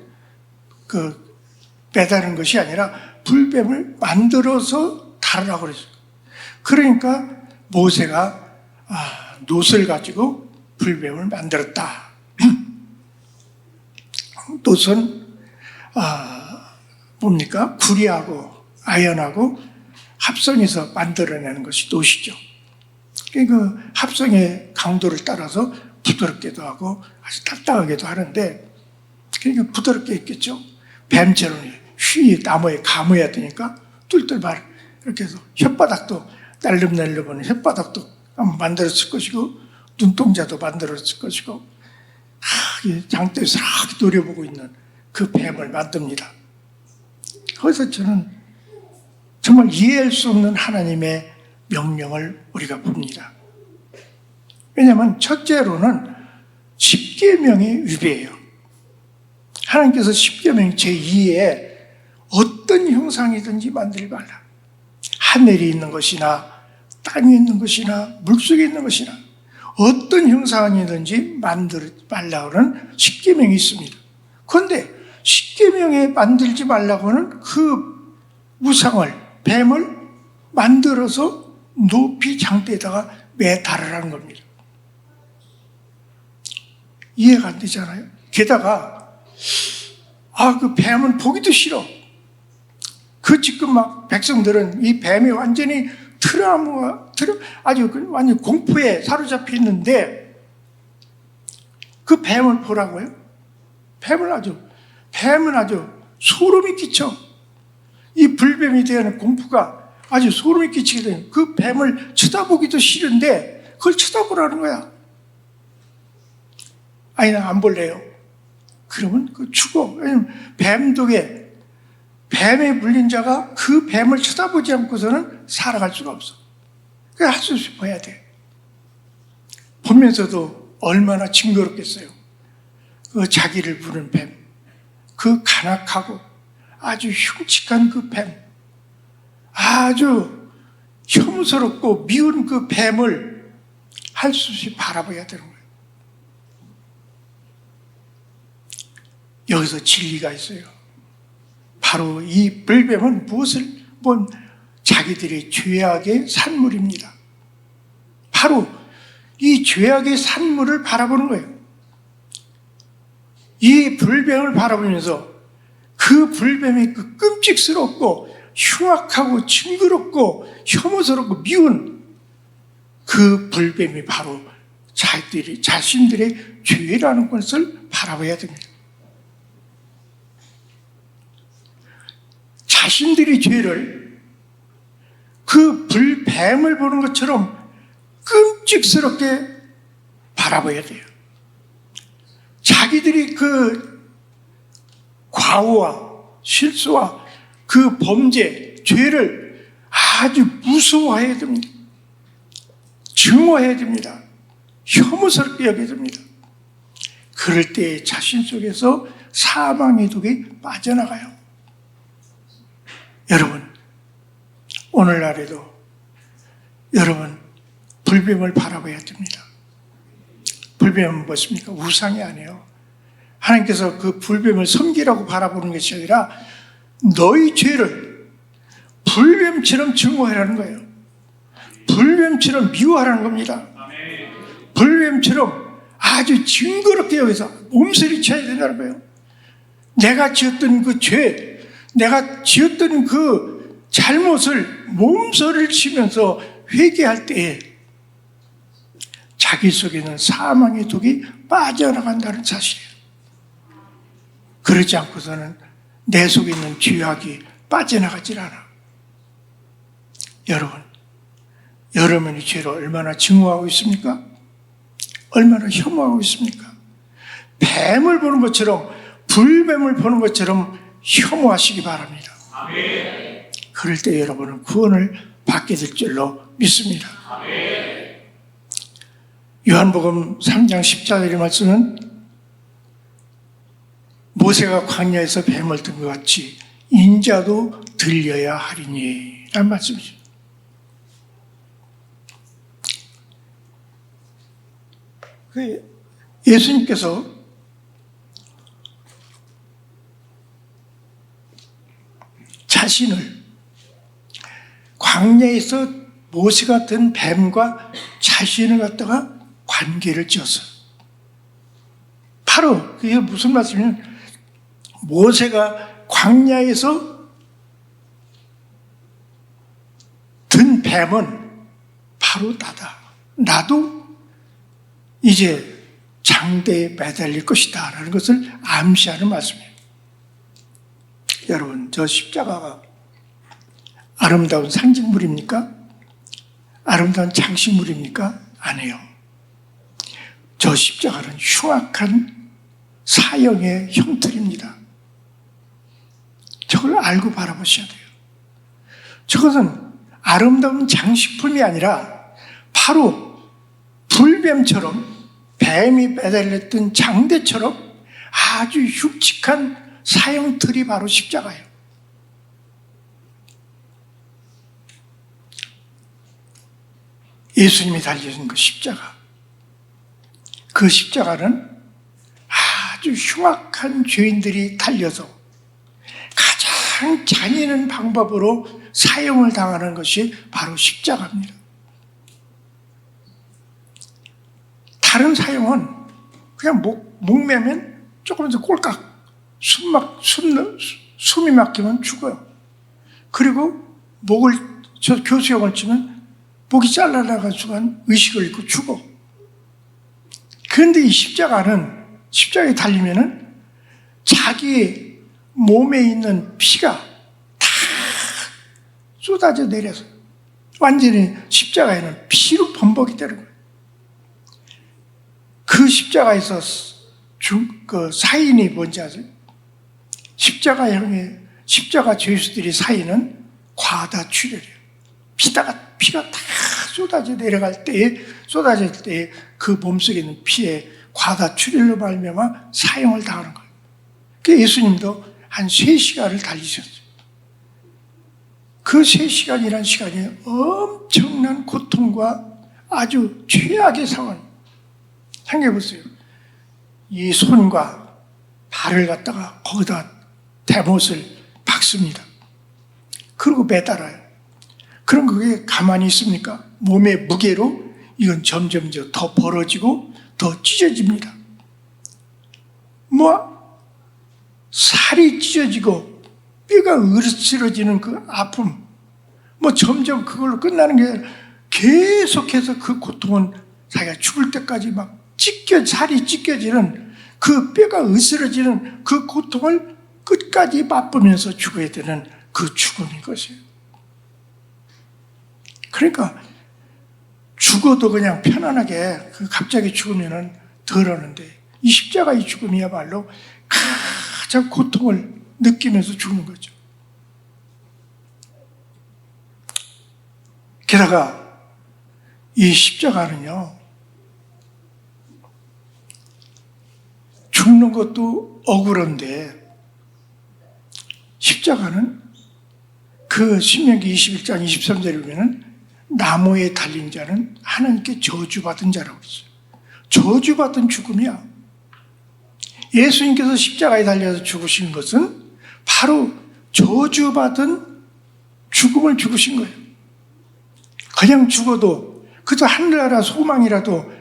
매다는 것이 아니라 불뱀을 만들어서 달으라고 그랬어요. 그러니까 모세가 놋을 가지고 불뱀을 만들었다. 놋은 뭡니까? 구리하고 아연하고 합성해서 만들어내는 것이 놋이죠. 그 합성의 강도를 따라서 부드럽게도 하고 아주 딱딱하게도 하는데 그러니까 부드럽게 했겠죠. 뱀처럼 휘 나무에 감아야 되니까 뚫뚫 말 이렇게 해서 혓바닥도 날름날름한 혓바닥도 만들었을 것이고 눈동자도 만들었을 것이고 장대에서 막 노려보고 있는 그 뱀을 만듭니다. 거기서 저는 정말 이해할 수 없는 하나님의 명령을 우리가 봅니다. 왜냐하면 첫째로는 십계명의 위배예요. 하나님께서 십계명 제2에 어떤 형상이든지 만들지 말라. 하늘이 있는 것이나 땅에 있는 것이나 물속에 있는 것이나 어떤 형상이든지 만들지 말라고는 십계명이 있습니다. 그런데 십계명에 만들지 말라고는 그 우상을 뱀을 만들어서 높이 장대에다가 매달으라는 겁니다. 이해가 안 되잖아요. 게다가 그 뱀은 보기도 싫어. 지금 막 백성들은 이 뱀이 완전히 아주 완전 공포에 사로잡혀 있는데 그 뱀을 보라고요? 뱀은 아주 소름이 끼쳐. 이 불뱀에 대한 공포가 아주 소름이 끼치게 돼요. 그 뱀을 쳐다보기도 싫은데 그걸 쳐다보라는 거야. 아니 나 안 볼래요. 그러면 그 죽어. 왜냐면 뱀에 물린 자가 그 뱀을 쳐다보지 않고서는 살아갈 수가 없어. 그래서 할 수 없이 봐야 돼. 보면서도 얼마나 징그럽겠어요. 그 자기를 부른 뱀, 그 간악하고 아주 흉측한 그 뱀, 아주 혐오스럽고 미운 그 뱀을 할 수 없이 바라봐야 되는 거예요. 여기서 진리가 있어요. 바로 이 불뱀은 무엇을 본 자기들의 죄악의 산물입니다. 바로 이 죄악의 산물을 바라보는 거예요. 이 불뱀을 바라보면서 그 불뱀이 그 끔찍스럽고 흉악하고 징그럽고 혐오스럽고 미운 그 불뱀이 바로 자신들의 죄라는 것을 바라봐야 됩니다. 자신들의 죄를 그 불뱀을 보는 것처럼 끔찍스럽게 바라봐야 돼요. 자기들이 그 과오와 실수와 그 범죄, 죄를 아주 무서워해야 됩니다. 증오해야 됩니다. 혐오스럽게 여겨야 됩니다. 그럴 때 자신 속에서 사망의 독이 빠져나가요. 여러분, 오늘날에도 여러분 불뱀을 바라봐야 됩니다. 불뱀은 무엇입니까? 우상이 아니에요. 하나님께서 그 불뱀을 섬기라고 바라보는 것이 아니라 너희 죄를 불뱀처럼 증오하라는 거예요. 불뱀처럼 미워하라는 겁니다. 불뱀처럼 아주 징그럽게 여기서 몸서리쳐야 된다는 거예요. 내가 지었던 그 죄, 내가 지었던 그 잘못을 몸서리를 치면서 회개할 때에 자기 속에는 사망의 독이 빠져나간다는 사실이에요. 그러지 않고서는 내 속에 있는 죄악이 빠져나가질 않아. 여러분, 여러분이 죄를 얼마나 증오하고 있습니까? 얼마나 혐오하고 있습니까? 뱀을 보는 것처럼, 불뱀을 보는 것처럼 혐오하시기 바랍니다. 아멘. 그럴 때 여러분은 구원을 받게 될 줄로 믿습니다. 아멘. 요한복음 3장 10절의 말씀은 모세가 광야에서 뱀을 든 것 같이 인자도 들려야 하리니 라는 말씀이죠. 예수님께서 자신을 광야에서 모세가 든 뱀과 자신을 갖다가 관계를 지었어요. 바로 그게 무슨 말씀이냐면 모세가 광야에서 든 뱀은 바로 나다. 나도 이제 장대에 매달릴 것이다 라는 것을 암시하는 말씀이에요. 여러분, 저 십자가가 아름다운 상징물입니까? 아름다운 장식물입니까? 아니에요. 저 십자가는 흉악한 사형의 형틀입니다. 저걸 알고 바라보셔야 돼요. 저것은 아름다운 장식품이 아니라 바로 불뱀처럼 뱀이 매달렸던 장대처럼 아주 흉측한 사형틀이 바로 십자가예요. 예수님이 달려진 그 십자가. 그 십자가는 아주 흉악한 죄인들이 달려서 가장 잔인한 방법으로 사형을 당하는 것이 바로 십자가입니다. 다른 사형은 그냥 목 매면 조금 더 꼴깍 숨이 막히면 죽어요. 그리고 교수형을 치면 목이 잘라나간 순간 의식을 잃고 죽어. 그런데 이 십자가에 달리면은 자기 몸에 있는 피가 다 쏟아져 내려서 완전히 십자가에는 피로 범벅이 되는 거예요. 그 십자가에서 그 사인이 뭔지 아세요? 십자가 죄수들이 사인은 과다출혈이에요. 피가 다 쏟아질 때에 그 몸속에 있는 피에 과다출혈로 말미암아 사형을 당하는 거예요. 그 예수님도 한 3시간을 달리셨어요. 그 3시간이라는 시간이 엄청난 고통과 아주 최악의 상황. 생각해 보세요. 이 손과 발을 갖다가 거기다 대못을 박습니다. 그리고 매달아요. 그럼 그게 가만히 있습니까? 몸의 무게로 이건 점점 더 벌어지고 더 찢어집니다. 살이 찢어지고 뼈가 으스러지는 그 아픔, 점점 그걸로 끝나는 게 아니라 계속해서 그 고통은 자기가 죽을 때까지 살이 찢겨지는 그 뼈가 으스러지는 그 고통을 끝까지 맛보면서 죽어야 되는 그 죽음인 것이에요. 그러니까 죽어도 그냥 편안하게 갑자기 죽으면 덜하는데 이 십자가의 죽음이야말로 가장 고통을 느끼면서 죽는 거죠. 게다가 이 십자가는요, 죽는 것도 억울한데 십자가는 그 신명기 21장 23절에 보면 나무에 달린 자는 하나님께 저주받은 자라고 그랬어요. 저주받은 죽음이야. 예수님께서 십자가에 달려서 죽으신 것은 바로 저주받은 죽음을 죽으신 거예요. 그냥 죽어도 그저 하늘나라 소망이라도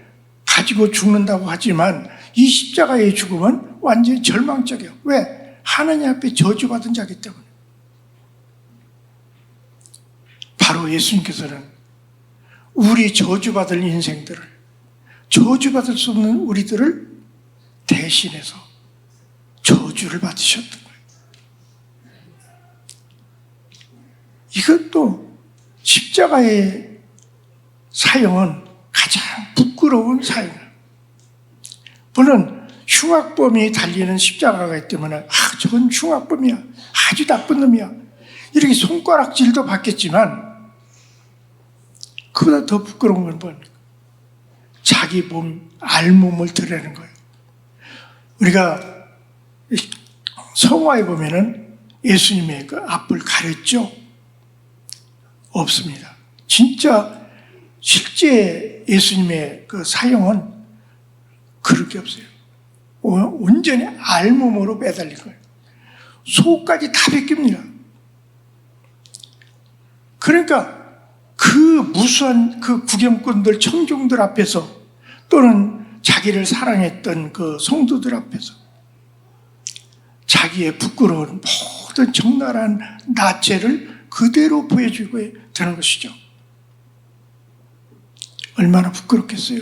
가지고 죽는다고 하지만 이 십자가의 죽음은 완전히 절망적이에요. 왜? 하나님 앞에 저주받은 자이기 때문에. 바로 예수님께서는 우리 저주받을 인생들을, 저주받을 수 없는 우리들을 대신해서 저주를 받으셨던 거예요. 이것도 십자가의 사형은 가장 부끄러운 사형이에요. 물론 흉악범이 달리는 십자가가 있기 때문에 저건 흉악범이야, 아주 나쁜 놈이야, 이렇게 손가락질도 받겠지만 그보다 더 부끄러운 건 뭡니까? 자기 알몸을 드러내는 거예요. 우리가 성화에 보면은 예수님의 그 앞을 가렸죠? 없습니다. 진짜 실제 예수님의 그 사형은 그럴 게 없어요. 온전히 알몸으로 매달린 거예요. 속까지 다 벗깁니다. 그러니까 그 무수한 그 구경꾼들, 청중들 앞에서 또는 자기를 사랑했던 그 성도들 앞에서 자기의 부끄러운 모든 적나라한 나체를 그대로 보여주고 되는 것이죠. 얼마나 부끄럽겠어요.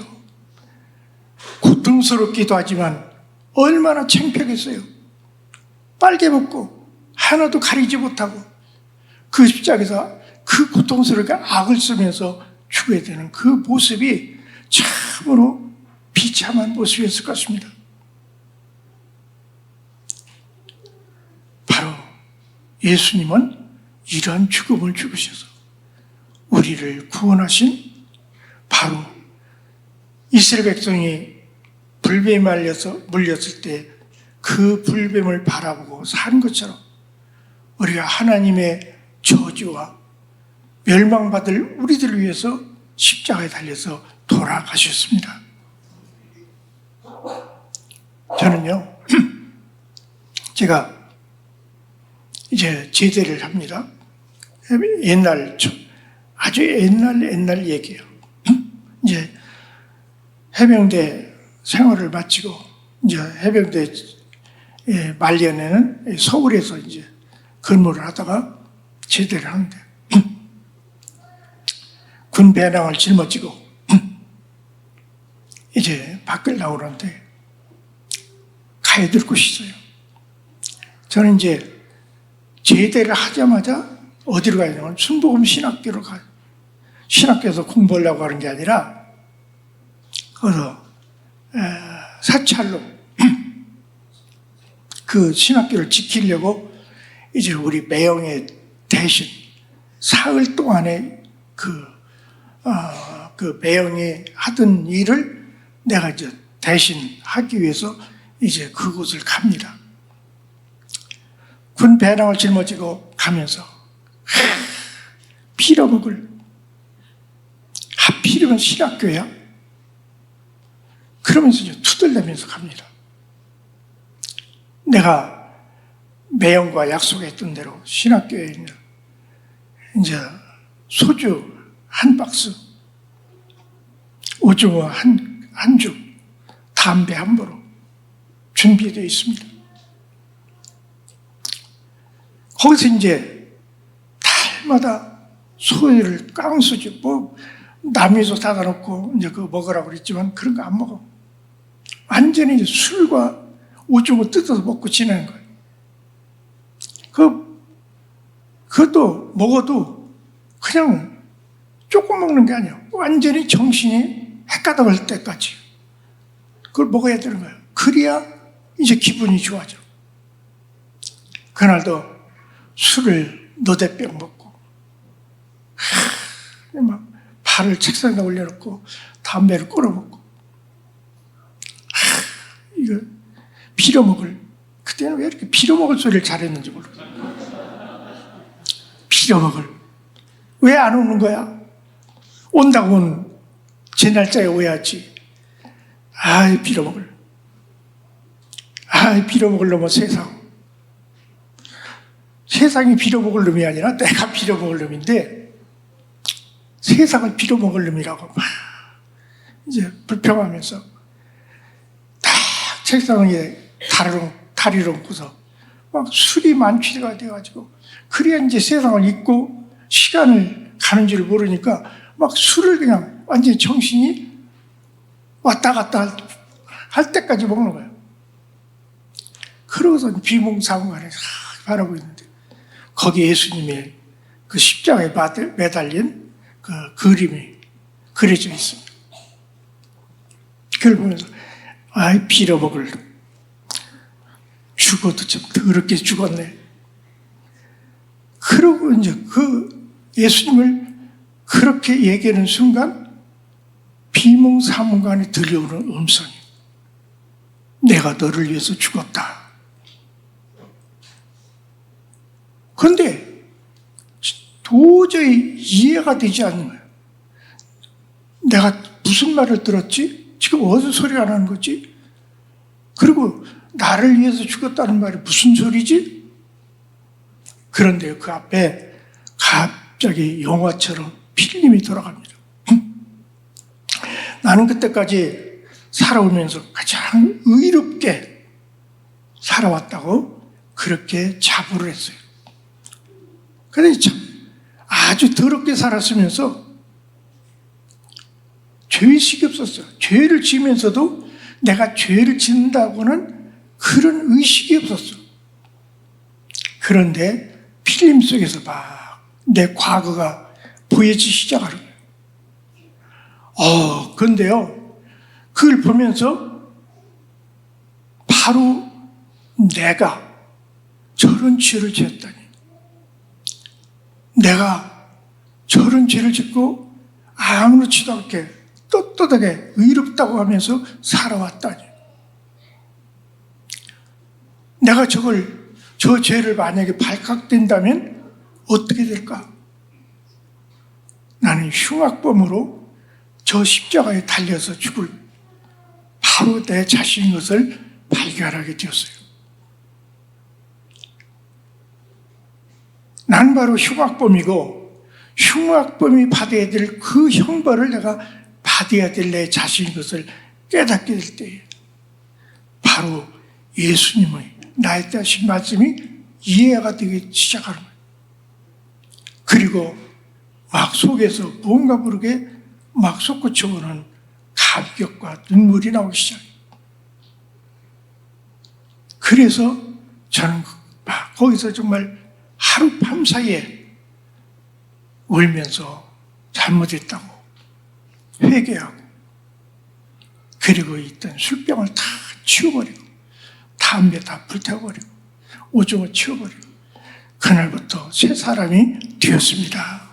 고통스럽기도 하지만 얼마나 창피하겠어요. 빨개 벗고 하나도 가리지 못하고 그 십자가에서 그 고통스럽게 악을 쓰면서 죽어야 되는 그 모습이 참으로 비참한 모습이었을 것 같습니다. 바로 예수님은 이러한 죽음을 죽으셔서 우리를 구원하신, 바로 이스라엘 백성이 불뱀에 물렸을 때 그 불뱀을 바라보고 산 것처럼 우리가 하나님의 저주와 멸망받을 우리들을 위해서 십자가에 달려서 돌아가셨습니다. 저는요, 제가 이제 제대를 합니다. 아주 옛날 얘기예요. 이제 해병대 생활을 마치고 이제 해병대 말년에는 서울에서 이제 근무를 하다가 제대를 하는데 군 배낭을 짊어지고 이제 밖을 나오는데 가야 될 곳이 있어요. 저는 이제 제대를 하자마자 어디로 가야 되냐면 순복음 신학교로 가요. 신학교에서 공부하려고 하는 게 아니라 그래서 사찰로 그 신학교를 지키려고 이제 우리 매형의 대신 사흘 동안에 그 매형이 하던 일을 내가 이제 대신 하기 위해서 이제 그곳을 갑니다. 군 배낭을 짊어지고 가면서 빌어먹을, 하필이면 신학교야? 그러면서 이제 투덜대면서 갑니다. 내가 매형과 약속했던 대로 신학교에 있는 이제 소주 한 박스, 오징어 한 줌, 담배 한 보로 준비되어 있습니다. 거기서 이제 달마다 소를 깡수지, 남이서 사다 놓고 이제 그거 먹으라고 그랬지만 그런 거 안 먹어. 완전히 이제 술과 오징어 뜯어서 먹고 지내는 거예요. 그것도 먹어도 그냥 조금 먹는 게 아니에요. 완전히 정신이 헷가닥할 때까지 그걸 먹어야 되는 거예요. 그래야 이제 기분이 좋아져. 그날도 술을 너댓병 먹고 막 발을 책상에 올려놓고 담배를 끊어먹고 이거 빌어먹을, 그때는 왜 이렇게 빌어먹을 소리를 잘했는지 모르겠어요. 빌어먹을. 왜 안 오는 거야? 온다고는 제 날짜에 오야지. 아이, 빌어먹을. 아이, 빌어먹을 놈은 세상. 세상이 빌어먹을 놈이 아니라 내가 빌어먹을 놈인데 세상을 빌어먹을 놈이라고 막 이제 불평하면서 딱 책상 위에 다리를 얹고서 막 술이 만취가 돼가지고 그래야 이제 세상을 잊고 시간을 가는 줄 모르니까 막 술을 그냥 완전히 정신이 왔다 갔다 할 때까지 먹는 거예요. 그러고서 비몽사몽간에 바라보고 있는데 거기 예수님의 그 십자가에 매달린 그 그림이 그려져 있습니다. 그걸 보면서 아이, 빌어먹을, 죽어도 참 더럽게 죽었네. 그러고 이제 그 예수님을 그렇게 얘기하는 순간 비몽사몽간에 들려오는 음성이 내가 너를 위해서 죽었다. 그런데 도저히 이해가 되지 않는 거예요. 내가 무슨 말을 들었지? 지금 어디서 소리가 나는 거지? 그리고 나를 위해서 죽었다는 말이 무슨 소리지? 그런데 그 앞에 갑자기 영화처럼 필름이 돌아갑니다. 나는 그때까지 살아오면서 가장 의롭게 살아왔다고 그렇게 자부를 했어요. 그런데 참 아주 더럽게 살았으면서 죄의식이 없었어요. 죄를 지으면서도 내가 죄를 짓는다고는 그런 의식이 없었어. 그런데 필름 속에서 막 내 과거가 보여지기 시작하는 거예요. 그런데요, 그걸 보면서 바로 내가 저런 죄를 지었다니, 내가 저런 죄를 짓고 아무렇지도 않게 떳떳하게 의롭다고 하면서 살아왔다니, 내가 저 죄를 만약에 발각된다면 어떻게 될까? 나는 흉악범으로 저 십자가에 달려서 죽을 바로 내 자신인 것을 발견하게 되었어요. 난 바로 흉악범이고 흉악범이 받아야 될 그 형벌을 내가 받아야 될 내 자신인 것을 깨닫게 될 때에 바로 예수님의 나에 대하신 말씀이 이해가 되기 시작하는 거예요. 그리고 막 속에서 뭔가 모르게 막 솟구쳐오는 감격과 눈물이 나오기 시작해요. 그래서 저는 막 거기서 정말 하룻밤 사이에 울면서 잘못했다고 회개하고, 그리고 있던 술병을 다 치워버리고 다 담배 다 불태워버리고 오징어 치워버리고 그날부터 새 사람이 되었습니다.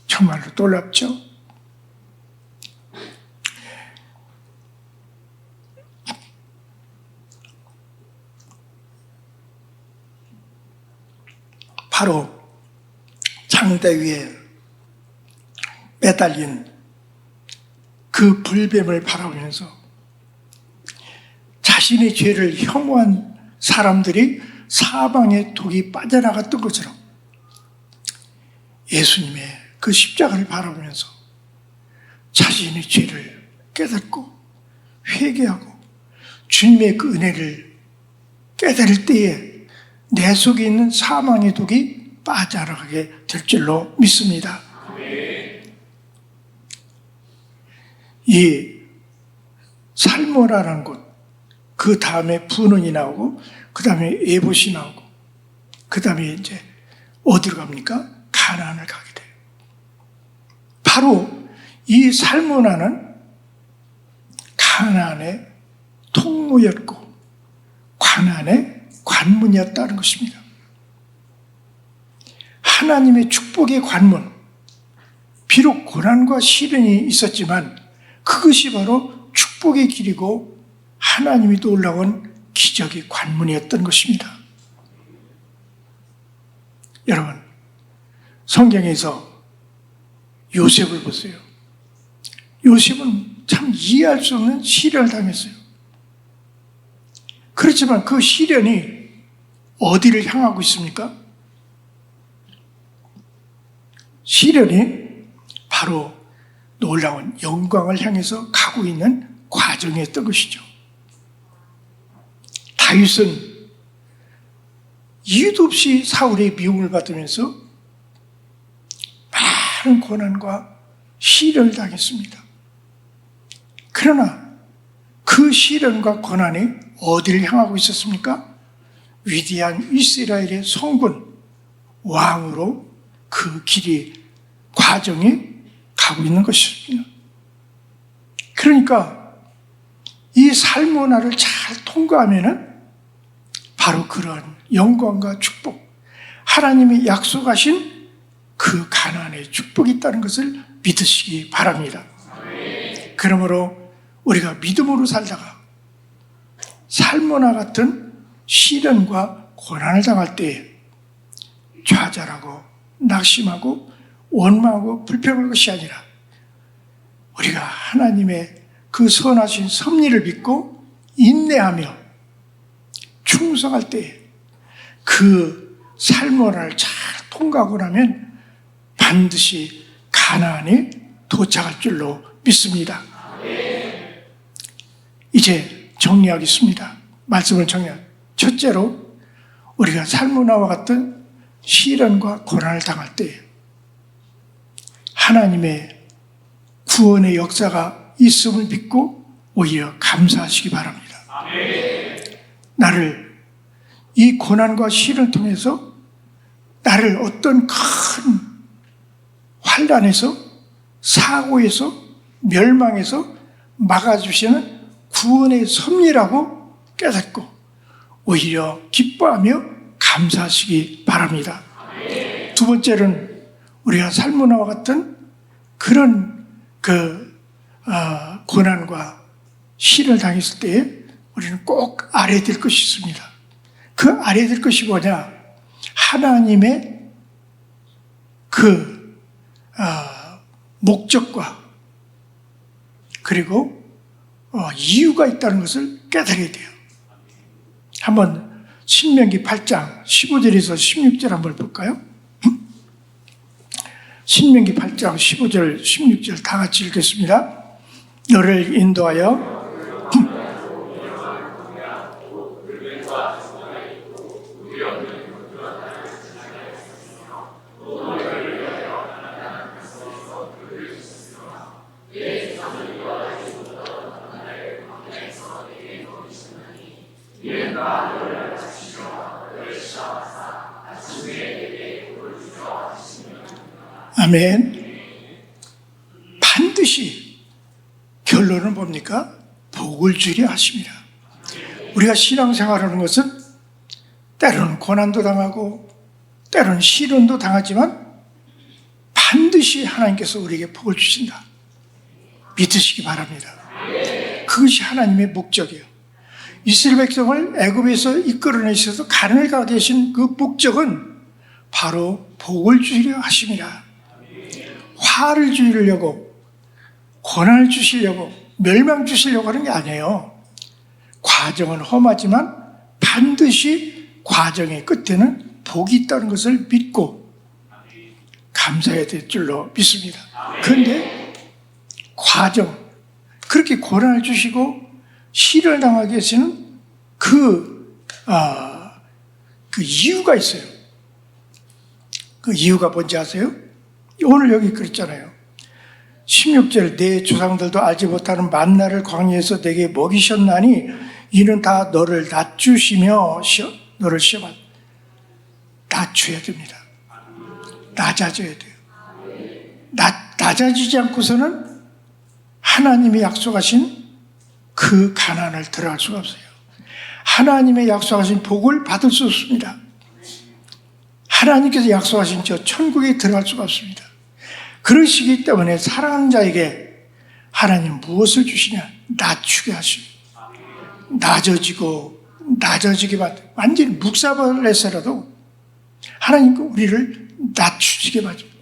정말로 놀랍죠? 바로 장대 위에 매달린 그 불뱀을 바라보면서 자신의 죄를 혐오한 사람들이 사방에 독이 빠져나갔던 것처럼 예수님의 그 십자가를 바라보면서 자신의 죄를 깨닫고 회개하고 주님의 그 은혜를 깨달을 때에 내 속에 있는 사망의 독이 빠져나가게 될 줄로 믿습니다. 이 살모라라는 곳, 그 다음에 분원이 나오고, 그 다음에 에봇이 나오고, 그 다음에 이제 어디로 갑니까? 가나안을 가게 돼요. 바로 이 살모나는 가나안의 통로였고, 가나안의 관문이었다는 것입니다. 하나님의 축복의 관문, 비록 고난과 시련이 있었지만 그것이 바로 축복의 길이고 하나님이 놀라운 기적의 관문이었던 것입니다. 여러분, 성경에서 요셉을 보세요. 요셉은 참 이해할 수 없는 시련을 당했어요. 그렇지만 그 시련이 어디를 향하고 있습니까? 시련이 바로 놀라운 영광을 향해서 가고 있는 과정이었던 것이죠. 다윗은 이유도 없이 사울의 미움을 받으면서 많은 고난과 시련을 당했습니다. 그러나 그 시련과 고난이 어디를 향하고 있었습니까? 위대한 이스라엘의 성군, 왕으로 그 길이, 과정이 가고 있는 것입니다. 그러니까 이 살모나를 잘 통과하면은 바로 그런 영광과 축복, 하나님이 약속하신 그 가나안의 축복이 있다는 것을 믿으시기 바랍니다. 그러므로 우리가 믿음으로 살다가 살모나 같은 시련과 고난을 당할 때에 좌절하고 낙심하고 원망하고 불평할 것이 아니라 우리가 하나님의 그 선하신 섭리를 믿고 인내하며 충성할 때에 그 살모나를 잘 통과하고 나면 반드시 가나안에 도착할 줄로 믿습니다. 이제 정리하겠습니다. 말씀을 정리합니다. 첫째로 우리가 살모나와 같은 시련과 고난을 당할 때 하나님의 구원의 역사가 있음을 믿고 오히려 감사하시기 바랍니다. 나를 이 고난과 시련을 통해서 나를 어떤 큰 환난에서, 사고에서, 멸망에서 막아주시는 구원의 섭리라고 깨닫고 오히려 기뻐하며 감사하시기 바랍니다. 두 번째는 우리가 살모나와 같은 그런 고난과 시련을 당했을 때에 우리는 꼭 알아야 될 것이 있습니다. 그 알아야 될 것이 뭐냐? 하나님의 그 목적과 그리고 이유가 있다는 것을 깨달아야 돼요. 한번 신명기 8장 15절에서 16절 한번 볼까요? 신명기 8장 15절 16절 다 같이 읽겠습니다. 너를 인도하여 아멘. 반드시 결론은 뭡니까? 복을 주려 하십니다. 우리가 신앙생활하는 것은 때로는 고난도 당하고 때로는 시련도 당하지만 반드시 하나님께서 우리에게 복을 주신다. 믿으시기 바랍니다. 그것이 하나님의 목적이에요. 이스라엘 백성을 애굽에서 이끌어내셔서 가나안에 가게 하신 그 목적은 바로 복을 주시려 하심이라. 화를 주시려고, 고난을 주시려고, 멸망 주시려고 하는 게 아니에요. 과정은 험하지만 반드시 과정의 끝에는 복이 있다는 것을 믿고 감사해야 될 줄로 믿습니다. 그런데 과정, 그렇게 고난을 주시고 시련을 당하게 하시는 그 이유가 있어요. 그 이유가 뭔지 아세요? 오늘 여기 그랬잖아요. 16절, 내 조상들도 알지 못하는 만나를 광야에서 내게 먹이셨나니 이는 다 너를 낮추시며 너를 시험한. 낮춰야 됩니다. 낮아져야 돼요. 낮아지지 않고서는 하나님이 약속하신 그 가난을 들어갈 수가 없어요. 하나님의 약속하신 복을 받을 수 없습니다. 하나님께서 약속하신 저 천국에 들어갈 수가 없습니다. 그러시기 때문에 사랑하는 자에게 하나님 무엇을 주시냐? 낮추게 하십니다. 낮아지게만 완전히 묵사발해서라도 하나님께 우리를 낮추시게 만듭니다.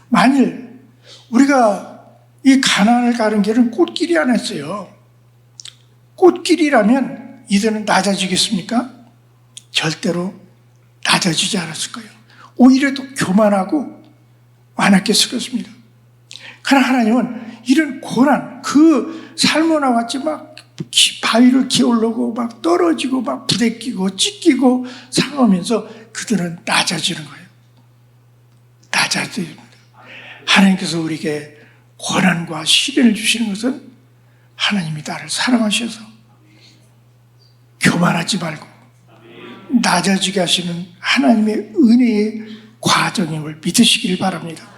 만일 우리가 이 가나안을 가는 길은 꽃길이 아니었어요. 꽃길이라면 이들은 낮아지겠습니까? 절대로 낮아지지 않았을 거예요. 오히려 더 교만하고 완악했을 것입니다. 그러나 하나님은 이런 고난, 그 살모나 같이 막 바위를 기어오르고 막 떨어지고 막 부대끼고 찢기고 상하면서 그들은 낮아지는 거예요. 낮아집니다. 하나님께서 우리에게 고난과 시련을 주시는 것은 하나님이 나를 사랑하셔서 교만하지 말고 낮아지게 하시는 하나님의 은혜의 과정임을 믿으시길 바랍니다.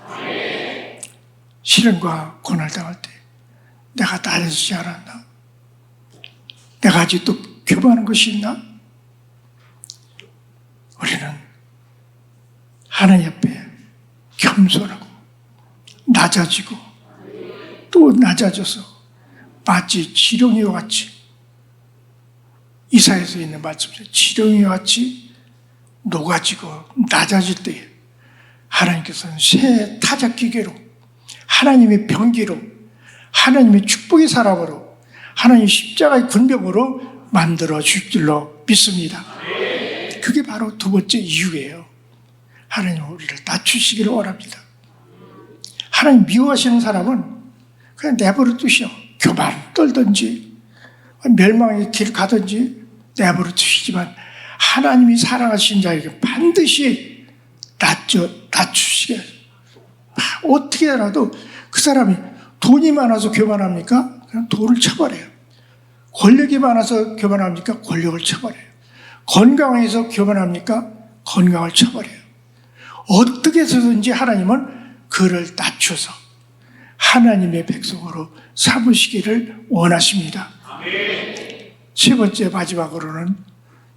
시련과 고난을 당할 때 내가 낮아지지 않았나? 내가 아직도 교만한 것이 있나? 우리는 하나님 앞에 겸손하고 낮아지고 또 낮아져서 마치 지렁이와 같이, 이사야서 있는 말씀대로 지렁이와 같이 녹아지고 낮아질 때에 하나님께서는 새 타작기계로, 하나님의 병기로, 하나님의 축복의 사람으로, 하나님의 십자가의 군병으로 만들어 줄 줄로 믿습니다. 그게 바로 두 번째 이유예요. 하나님은 우리를 낮추시기를 원합니다. 하나님 미워하시는 사람은 그냥 내버려 두시오. 교만 떨든지 멸망의 길 가든지 내버려 두시지만 하나님이 사랑하신 자에게 반드시 낮추시게. 어떻게라도 그 사람이 돈이 많아서 교만합니까? 그냥 돈을 쳐버려요. 권력이 많아서 교만합니까? 권력을 쳐버려요. 건강해서 교만합니까? 건강을 쳐버려요. 어떻게 해서든지 하나님은 그를 낮춰서 하나님의 백성으로 삼으시기를 원하십니다. 세 번째 마지막으로는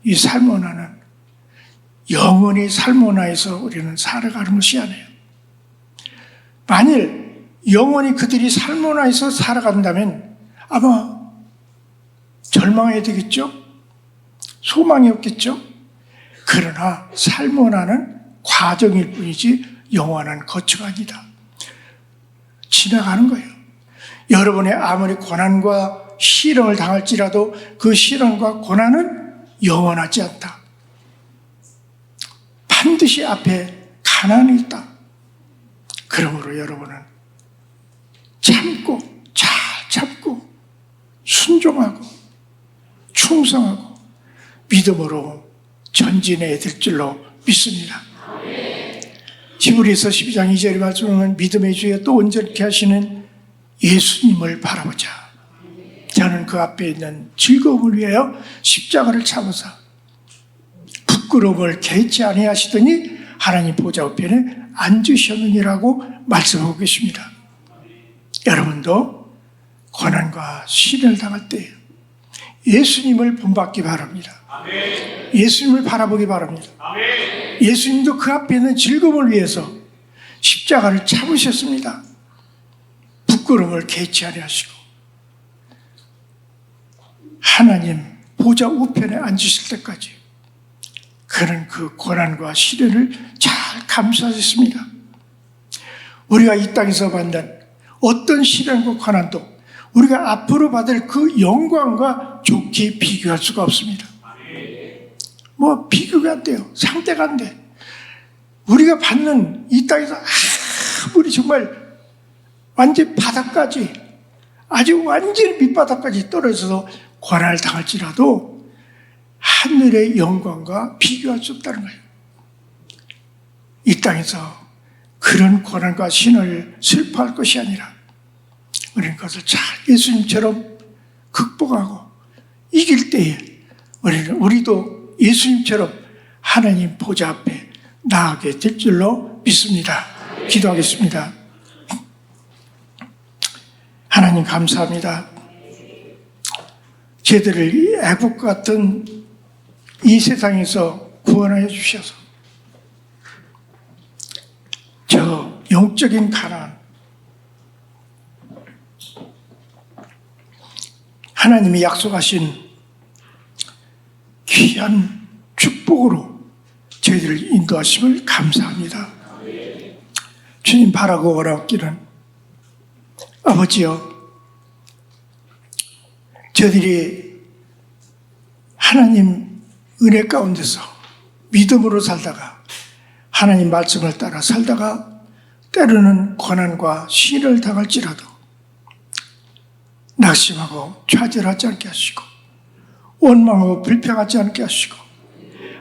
이 살모나는 영원히 살모나에서 우리는 살아가는 것이 아니에요. 만일 영원히 그들이 살모나에서 살아간다면 아마 절망해야 되겠죠? 소망이 없겠죠? 그러나 살모나는 과정일 뿐이지 영원한 거처가 아니다. 지나가는 거예요. 여러분의 아무리 고난과 시련을 당할지라도 그 시련과 고난은 영원하지 않다. 반드시 앞에 가난이 있다. 그러므로 여러분은 잘 참고 순종하고 충성하고 믿음으로 전진해야 될 줄로 믿습니다. 히브리서 12장 2절의 말씀은 믿음의 주에 또 온전케 하시는 예수님을 바라보자. 저는 그 앞에 있는 즐거움을 위하여 십자가를 참으사 부끄러움을 개의치 아니하시더니 하나님 보좌 우편에 앉으셨느니라고 말씀하고 계십니다. 여러분도 고난과 시련을 당할 때 예수님을 본받기 바랍니다. 예수님을 바라보기 바랍니다. 예수님도 그 앞에 있는 즐거움을 위해서 십자가를 참으셨습니다. 부끄러움을 개치 아니하시고 하나님 보좌 우편에 앉으실 때까지 그는 그 고난과 시련을 잘 감수하셨습니다. 우리가 이 땅에서 받는 어떤 시련과 고난도 우리가 앞으로 받을 그 영광과 좋게 비교할 수가 없습니다. 뭐 비교가 안 돼요. 상대가 안 돼. 우리가 받는 이 땅에서 아무리 정말 완전 바닥까지 아주 완전 밑바닥까지 떨어져서 고난을 당할지라도 하늘의 영광과 비교할 수 없다는 거예요. 이 땅에서 그런 고난과 신을 슬퍼할 것이 아니라 우리는 그것을 잘 예수님처럼 극복하고 이길 때에 우리도 예수님처럼 하나님 보좌 앞에 나아가게 될 줄로 믿습니다. 기도하겠습니다. 하나님 감사합니다. 저희들을 이 애국 같은 이 세상에서 구원하여 주셔서 저 영적인 가난 하나님이 약속하신 귀한 축복으로 저희들을 인도하심을 감사합니다. 주님 바라고 원하기는 아버지여 저희들이 하나님 은혜 가운데서 믿음으로 살다가 하나님 말씀을 따라 살다가 때로는 고난과 시련을 당할지라도 낙심하고 좌절하지 않게 하시고 원망하고 불평하지 않게 하시고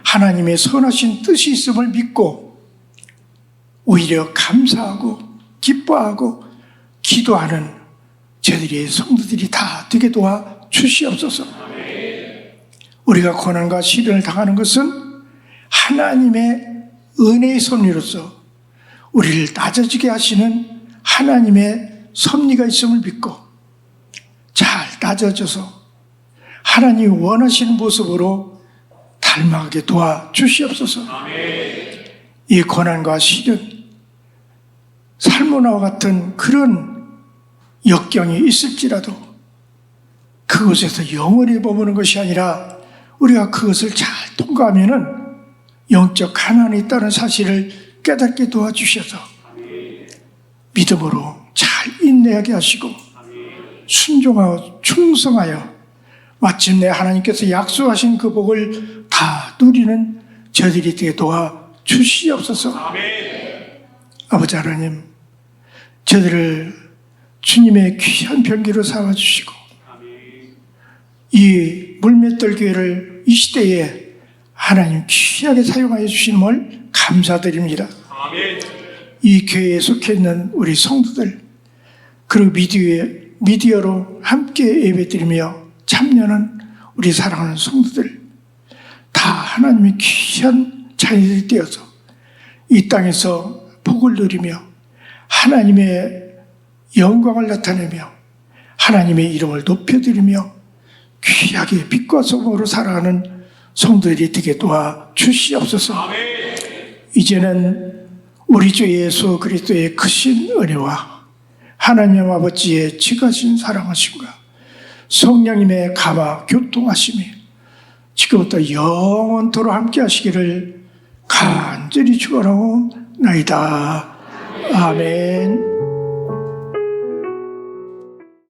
하나님의 선하신 뜻이 있음을 믿고 오히려 감사하고 기뻐하고 기도하는 저희들의 성도들이 다 되게 도와 주시옵소서. 우리가 고난과 시련을 당하는 것은 하나님의 은혜의 섭리로서 우리를 낮아지게 하시는 하나님의 섭리가 있음을 믿고 잘 낮아져서 하나님이 원하시는 모습으로 닮아가게 도와주시옵소서. 이 고난과 시련, 살모나와 같은 그런 역경이 있을지라도 그곳에서 영원히 머무는 것이 아니라 우리가 그것을 잘 통과하면은 영적 가난이 있다는 사실을 깨닫게 도와주셔서 믿음으로 잘 인내하게 하시고 순종하고 충성하여 마침내 하나님께서 약속하신 그 복을 다 누리는 저희들이 되게 도와주시옵소서. 아버지 하나님, 저희들을 주님의 귀한 병기로 삼아주시고 이 물맷돌 교회를 이 시대에 하나님 귀하게 사용하여 주심을 감사드립니다. 이 교회에 속해 있는 우리 성도들 그리고 미디어로 함께 예배드리며 참여하는 우리 사랑하는 성도들 다 하나님의 귀한 자녀들이 되어서 이 땅에서 복을 누리며 하나님의 영광을 나타내며 하나님의 이름을 높여드리며 귀하게 빛과 소금으로 살아가는 성도들이 되게 도와주시옵소서. 이제는 우리 주 예수 그리스도의 크신 은혜와 하나님 아버지의 지가신 사랑하심과 성령님의 감화 교통하심이 지금부터 영원토록 함께 하시기를 간절히 축원하옵나이다. 아멘.